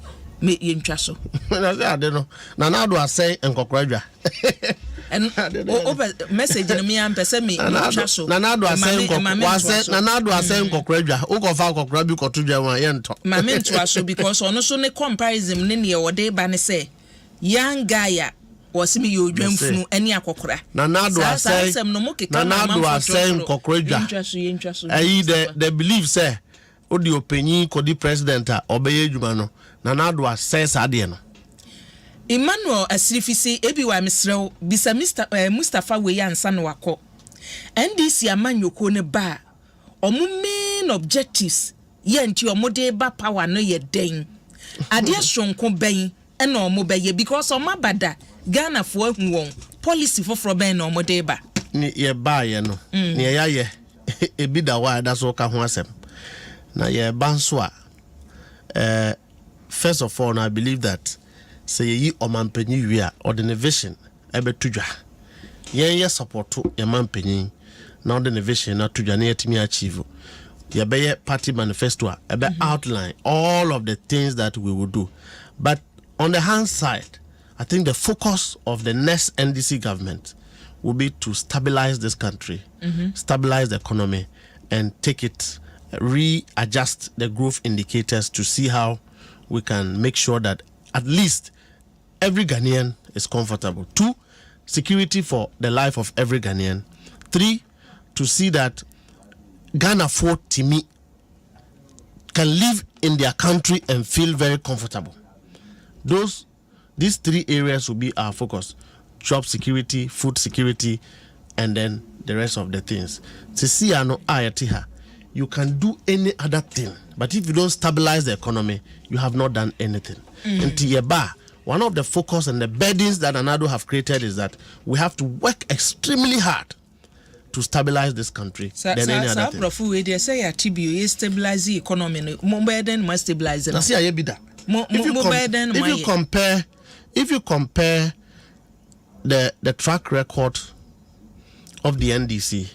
me yentwa so na say ade no Nanado asay enkokradwa and message no me am pese me yentwa so Nanado asay Nanado asay enkokradwa wo ko fa enkokra bi kotodwa wa ye nto mama ntwa so because ono so ne comparison ne ne wode ba ne say young guy was me you odwan funu ani akokora Nanado asay enkokradwa ayi the believe say odi openyin kodi president a obeye djuma no Nanado asay sade no Emmanuel Asrifisi ebiwa misrew bisa Mustafa we ansa no wako NDC amanyoko ne ba omu main objectives ye nti omode ba power no ye den ade sonko ben na omo beye because omabada Ghana fo ahu won policy foforo ben na omode ba ni ye ba ye no ni ye ye ebi da wa da so ka ho asem na ye banso a first of all I believe that say ye omampanyi wi a ordinary vision ebetudwa ye support ye mampanyi na ordinary vision na tudwa na yetimi achieve ye be party manifesto a ebe outline all of the things that we will do, but on the hand side I think the focus of the next NDC government will be to stabilize this country, stabilize the economy, and take it, readjust the growth indicators to see how we can make sure that at least every Ghanaian is comfortable. 2, security for the life of every Ghanaian. 3, to see that Ghana for Timi can live in their country and feel very comfortable. These 3 areas will be our focus: job security, food security, and then the rest of the things. You can do any other thing, but if you don't stabilize the economy, you have not done anything. One of the focus and the burdens that Nanado have created is that we have to work extremely hard to stabilize this country than any other thing. They say stabilize the economy. Burden must stabilize it. If you compare the track record of the NDC,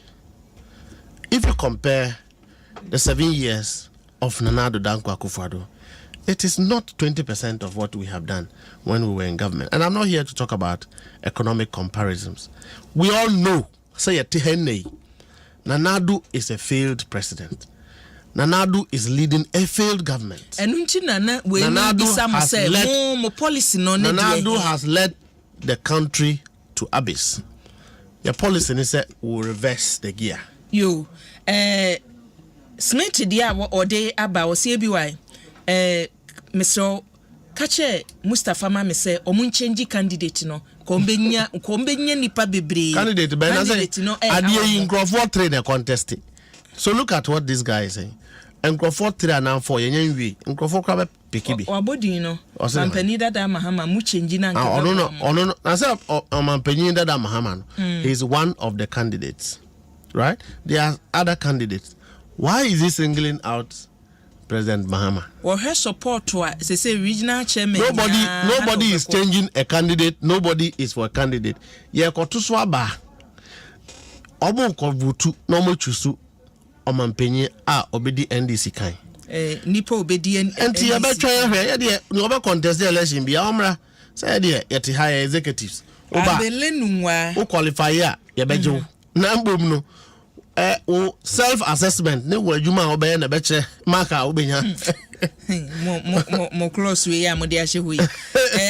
if you compare the 7 years of Nanado Dankwa Akufo-Addo, it is not 20% of what we have done when we were in government. And I'm not here to talk about economic comparisons. We all know, say Nanado is a failed president. Nanado is leading a failed government. Nanado has led the country to abyss. Your policy is that will reverse the gear. Smith dia or day aba or CBY Mr. Kache Mustafa Mame say omunchenji candidate no kombenya nipa bebre candidate no adie Nkrofo train a contest. So look at what this guy is saying. Nkrofo 3 and 4 yenyen wi Nkrofo kwa be pikibi obodi no mampani dada Mahama mu change na no I say mampani dada Mahama no he is one of the candidates, right? There are other candidates. Why is he singling out President Mahama? Well, her support to say regional chairman. Nobody is changing a candidate. Nobody is for a candidate. Yeah, kotuswaba. omo ko votu na omo chusu omampenye a obedi NDC kan nipa obedi enti ya betwa ya hwe ya de no obe contest the election bia omra say de yet high executives abelenwa o qualify ya bejo na mbom no o self assessment ne wo adwuma obey na beche maka obenya mo close we ya mo de ahye hoyi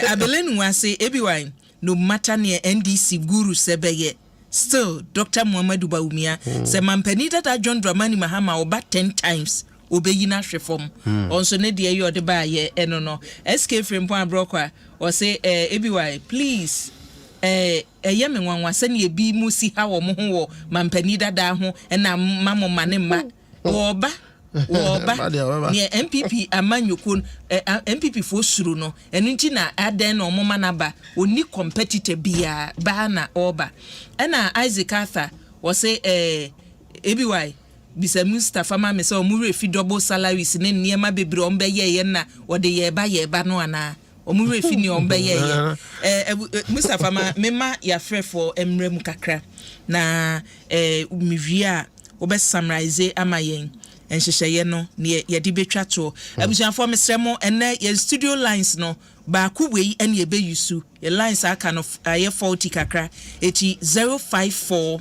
abelenwa say ebiwan no matter near NDC guru sebeye still Dr. Muhammadu Bawumia say mampani that John Dramani Mahama oba 10 times obeyina hwefom onso ne de ye ode ba ye eno no SK Frimpon Abrokwa o say ebiwan please yeme nwanwa se ne bi mu si ha wo mo ho wo mampani dada ho na mamo mane ma oba ne MPP amanyokon MPP fo suru no enu nti na aden no mo manaba oni competitor bia ba na oba na Isaac Arthur wo say ebiwai bisa Mustafa ma me say o mu refi double salaries ne niema bebre o mbe ye na wo de ye ba no ana o mu refi ni o mbe ye Mustafa ma mema ya frɛ for emrem kakra na miwia wo be summarize amayen enhyehyeye no ne ye de betwa to abusuafo mesremo ene ye studio lines no ba ku wei ene ye be yusu ye lines aka no aye faulty kakra eti 054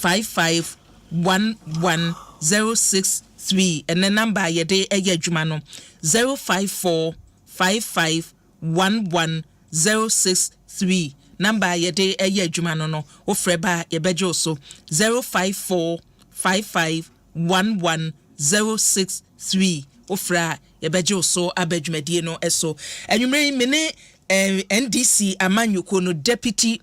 5511063 ene number ye de eye adwuma no 054 5511063 number ye de eye adwuma no wo frɛ ba ye bejo so 054 5511063 ofra ye bejo so abadwumadie no eso enwumre mene NDC amanyoko no deputy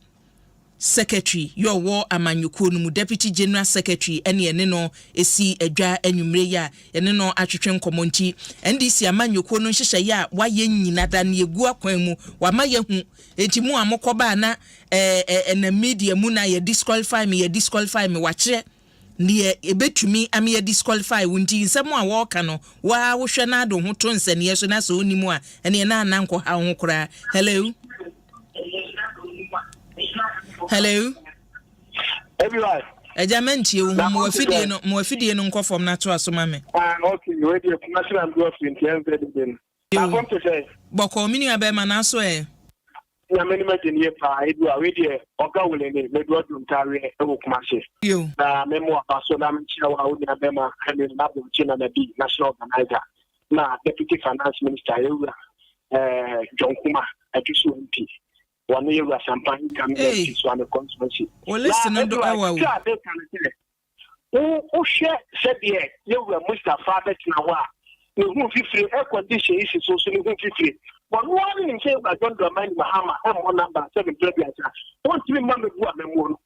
secretary your war amanyoko no mu deputy general secretary ene no esi adwa enwumre ya ene no atwetwe nkomonti NDC amanyoko no hyehyɛ ya waye nyina da ne egu akwan mu wama ye hu enti mu amokoba na na media mu na ye disqualify me wakyerɛ ne ebetumi am ye disqualify wunti nsɛm a wɔka no wa wo hwɛ na ado ho to nsɛne so na so onimu a ene na anankɔ ha ho kora hello everyone ejamenti wo mo afidie no nkɔfom na to asoma me okay we dey national government then I want to say boko mini abema na so na many many pa edu a we dey oga wole ne me do ntare e wo kuma she na memo aso na mchira wa uni abema kane na bo china na bi national organizer na deputy finance minister ewura John Kuma atusu MP one year was champagne come to so an constituency well listen do awa o share said ye ewura Mustafa betina wa ne hu fifiri air condition isi so ne hu fifiri but one in say I don't remind Mahama M1 number 7 president want me mama bu amemo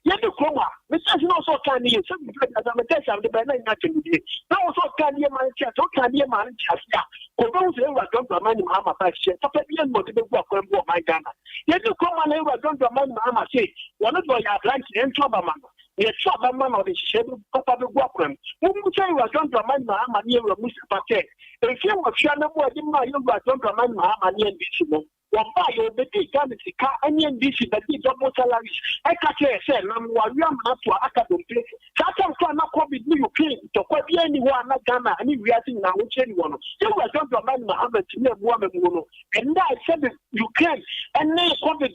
ye de koma me say no so kan ye 7 president me tell am the be na nya chindi na so kan ye man chat so kan ye man chat ya ko don say I don't remind Mahama pa share so pe ye no de bu akwan bu my Ghana ye de koma na I don't remind Mahama say one of your branch en trouble man ye trouble man of the share papa be bu akwan mu say I don't remind Mahama ye we Mustafa ke if you want to know what you don't remind Mahama ni NDC no wamba yo be dey Ghana sika any NDC that dey double salaries I catch say na wa wi amana to akadompe satan to na covid ni Ukraine to kwa bi ani wa na Ghana ani wi ati na wo cheni wono you don't remind Mahama ti na mu amemu no and I said Ukraine and na covid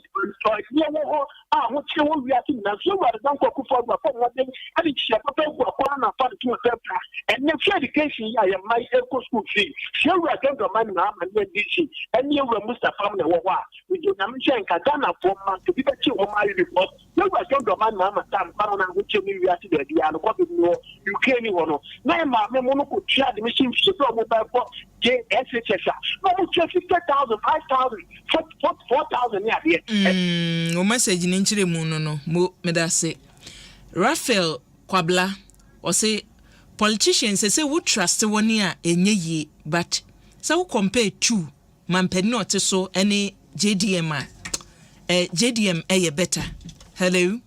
ni wo ho che wo wi ati na so wa dan ko for wa for wa den ani chi papa ku akwa na fa to pepra and na free education ya ya my eco school fee you don't remind Mahama ni NDC and you were Mustafa wa we do na mche nka Ghana for man to be bechi o ma report you were don't remind Mahama tam para na wo che mi wi ati de dia no ko bi no UK ni wono na ma me mo no ko tia de machine fi so mo ba for JSHS no mo che 50,000 5,000 4,000 ya de o message ni nchire mu no mo medase Raphael Kwabla o say politicians say we trust one a enye yi but so compare to mampani no te so any JDM JDM ye better hello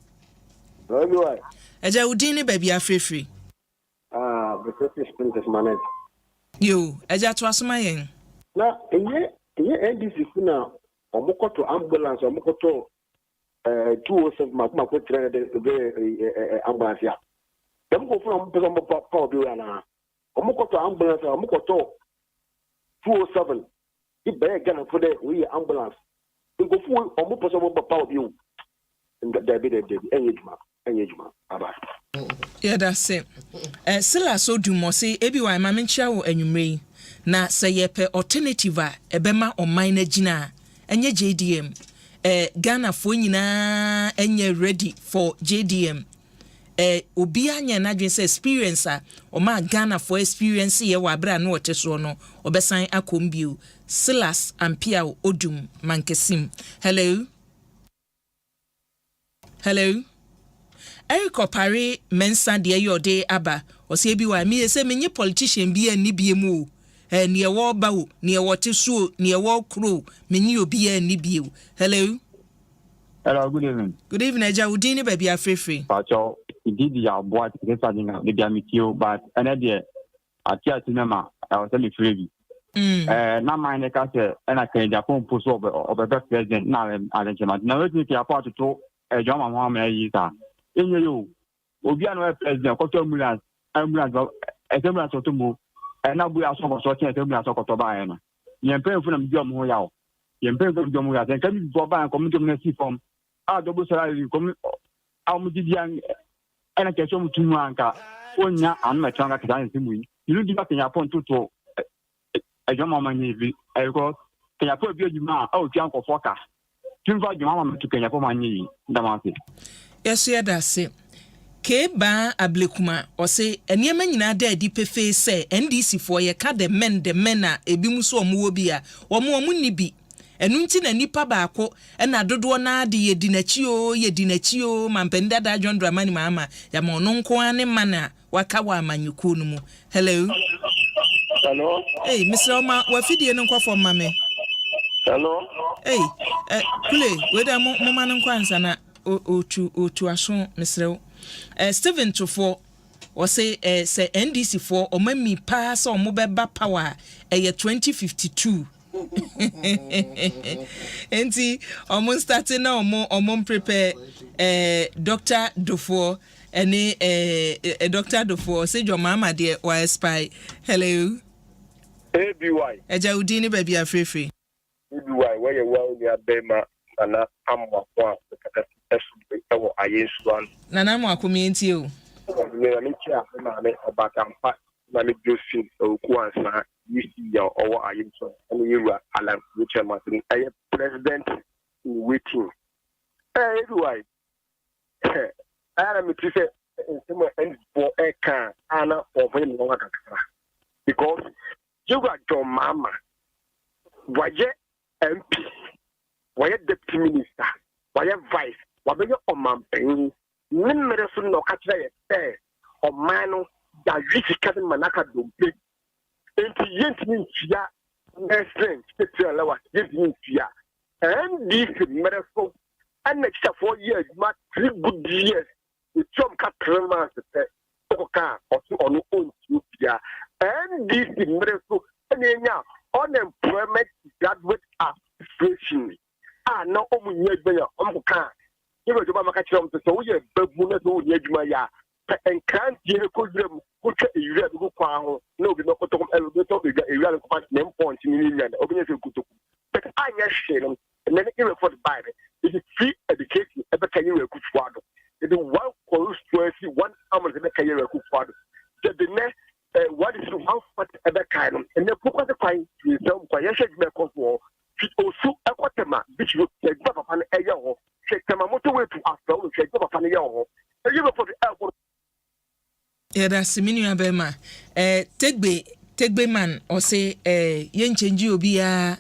eja udin ni baby afrefre because sprint manage yo eja to asoma yen na enye NDC kuna omokoto ambulance omokoto 207 makuma ko train de ambulance ya dem go from person power bill na omukoto ambulance omukoto 207 ibe gana for the we ambulance go fu omu person power bill David engagement aba yeah that's it sila so do mo say ebi wa ma menchia wo anwumre na say yepe alternative a ebema oman na gina enye JDM Ghana fo nyina enye ready for JDM obi anya na dwen say experience a o ma Ghana for experience ye wa bra na wote so no obesan akombio Silas Ampia Odum Mankesim. Hello Eric Opare mensa de yode aba o se bi wa mi se menye politician bi ani bi mu ne wo ba wo ne wote so ne wo kro menye obi ani bi wo. Hello, good evening. Good evening, Eja Udini baby afrefre. Pacho, did ya boy to get something the Biamitio, but another Atia cinema, I was telling you. Now my castle and I can Japan push over of a best president now and arrangement. Now let me see a part to a German woman is in you. Obiano president, ambulance, ambulance to move, and now we are so much ambulance of Tobayana. You pay for them, Jom Hoyao. You pay for Jomuya, and can you go back and come to Messi from double salary come out young and I catch on to Manka, Onya and my tongue at the you don't give up in your point to a German Navy. I go, can I put your demand out young of Foka? You invite your mama to Kenya for my knee, the market. Yes, yeah, that's it. Keba ablekuma o se enema nyina da adipe fe se NDC for ye ka the men a ebi mu so omo obi a omo ni bi enu nti na nipa baako na dodo na de ye dinachio mampenda da John Dramani mama ya ma ono nko ane mana waka wa amanyuku no mu. Hello hey Mr. Oma wa fidie no nkofo mame. Hello hey kule we da mo man nko ansa na otu aso Mr. Steven Tufo was say NDC for or me pass or mobile power a 2052. Enti almost starting now more prepare Dr. Dufo any Dr. Dufo say your mama dear why spy. Hello ABY Eja Udini baby afrefre ABY where you well near Bema and amwa kwa ewo ayeswan nana mo akomienti o me na chia na me obakampa na me josin oku ansa yisi ya owo ayeswan and you alam which Martin a president in waiting anyway ana me tise nsema and for eka ana over no kakra because you got your mama waje MP waje deputy minister waje vice wabɛyɛ ɔmanpanyin ne mmerɛ so na ɔka kyerɛ yɛ sɛ ɔman no yɛawe sika de ma n'aka dompe enti yɛntumi ntua nɛsrɛn sɛtia lɛwa yɛntumi ntua NDC mmerɛ so ɛna kyitafoɔ yɛ adwuma 3 good years ɛtuam ka 3 months sɛ ɔkɔka a ɔso ɔno ɔntuo bia NDC mmerɛ so ɛna ɛnya unemployment graduate association a na ɔmo nyɛ adwuma yɛ ɔmo kɔka you go to Makacham to so ye babu no ye adwuma and can't ye ko drum ko twa ewura go kwa ho no bi no ko to elevator be ewura ko name point ni ni na obi se kuto but anya hwe no and then even for the bible it is free education e be ka ye ku twado it is one constituency one amount e be ka ye ku twado the ne what is one part e be ka no and the purpose the kwai to some kwa ye hwe me ko so osu ekotema which you take papa na eye ho Motor way to after all check papa na eye ho you go for the airport yeah that's minua bema tegbe man or say yen change obi a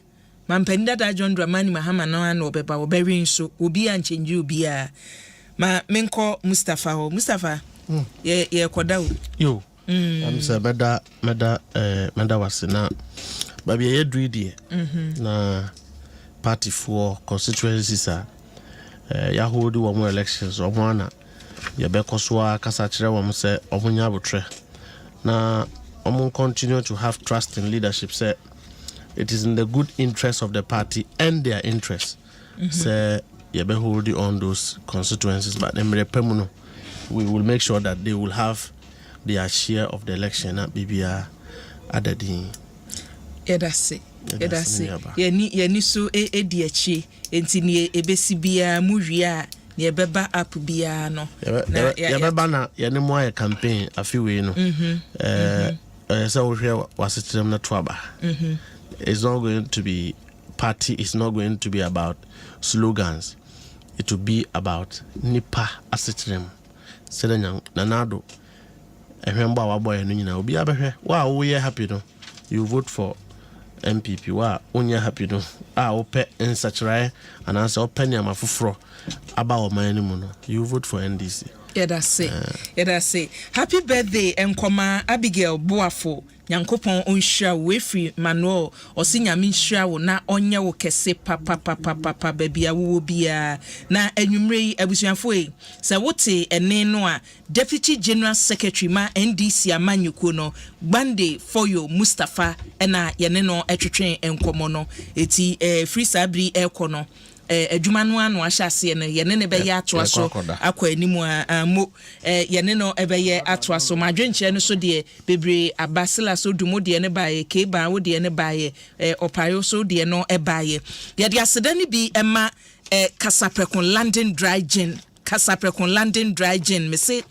mampenda da John Dramani Mahama no an obeba oberi nso obi an change obi a ma menko Mustafa ho Mustafa ye koda yo am say meda wasena baby ye dreedy na party for constituencies ya hold one elections or one ya be koswa kasa kire wo se omunya botre na omun continue to have trust in leadership say it is in the good interest of the party and their interests say you be holding on those constituencies, but we will make sure that they will have their share of the election at BBR adadi. That's it. Yeni so ediachi enti ni ebesi bia muria ni ebeba app bia no. Yebeba na yeni mo a campaign afiwe no. So we was na twaba. It's not going to be party, it's not going to be about slogans. It will be about nipa asitrem. Sedanyang nanado. Ehwemba wa boy no nyina obi abehwe. Wa wo ye happy no. You vote for MPP wa onya happy no. Ope nsachrai and answer open ya mafufro aba o man mu no. You vote for NDC. That's it. Happy birthday Nkoma Abigail Boafo. Nyankopon onhia we free Manuel osinyame nhia wo na onye wo kese papa babia wo bia na anwumrei abusuafo e se wote ene no a Deputy General Secretary ma NDC amanyuko no Gbande Foyo Mustafa na yene no etwetwen enkomo no eti free sabri ekono adwuma no anu ahyase no yene ne be ye atoaso akwa animu mo yene no ebe ye atoaso madwenche no so de bebre abasila so dumo de ne baaye keba wo de ne baaye opayo so de no ebaaye ye de aseda ne bi ema kasaprekon landing dry gin me say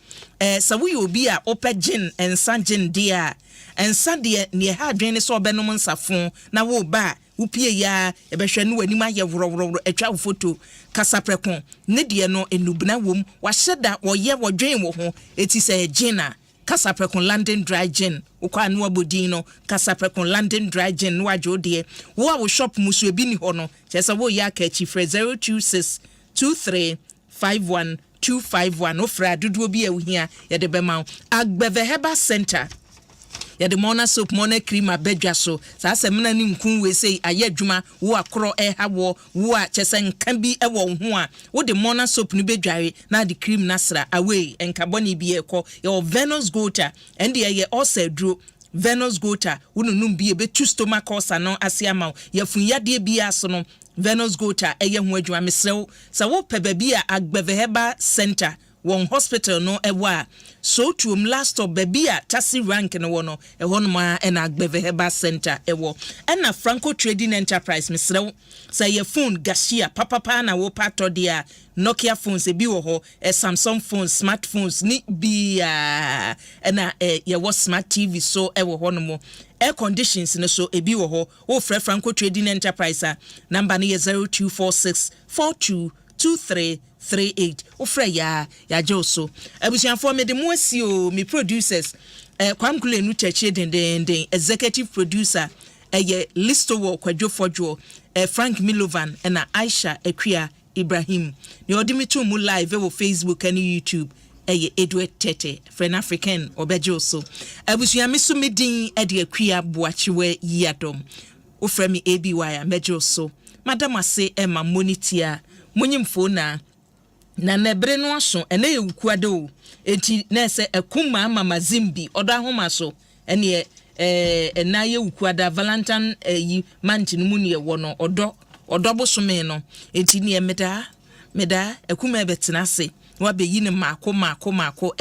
sawo yo bi a opa gin ensa gin dia ensa de ne ha adwen ne so obenom nsafo na wo ba upie ya ebehwe no wani ma ye woro atwa photo kasaprekon ne de no enubna wom wa hyeda wo ye wodwen wo ho eti se gina kasaprekon landing dry gin ukwa anu abodin no kasaprekon landing dry gin no ajo de wo a wo shop musu ebi ni ho no chese wo ya ka chi 026 2351 251 ofra dudu bi ehia ye de bema Agbeve Herbal Center ya de mona soap mona cream abedwa so sa semna ni nkun we sei ayadwuma wo akro hawo wo a chese nka bi ewo ho a wo de mona soap ni bedware na de cream nasra away enka boni bi ekọ your Venus Gota and ye also dro Venus Gota wonunum bi ebetu stomach ulcer no asiama yafun yade bi aso no Venus Gota eye ho adwuma mesrew sa wo pebabi a Agbeve Herbal Center one hospital no ewa so to last of baby a tasi rank no wono ehon ma na Agbeve Herbal Center ewo na Franco Trading Enterprise misrew say your phone gashia papa na wo pato dia Nokia phones e bi wo ho Samsung phones smartphones ni bi na ye wo smart TV so ewo ho no mo air conditions no so e bi wo ho wo frɛ Franco Trading Enterprise number no 0246 422338 ofre ya joso abusianfo me de mo asio me producers kwamkule nu cheche den executive producer listo wo kwadwofodwo Frank Milovan na Aisha Ekwia Ibrahim ni odimi to mu live wo Facebook and YouTube Edward Tete Friend African obejoso abusiame so medin de Ekwia Boachiwe Adom ofre mi ABY mejoso madam ase Emma Monitia monyimfo na nebre no aso ene ye wukuade o enti na se ekuma mama zimbi odo ahoma so ene na ye wukuada Valentine yi manti no mu ne wo no odo bosome no enti ne meda ekuma betena se wa beyi ne mako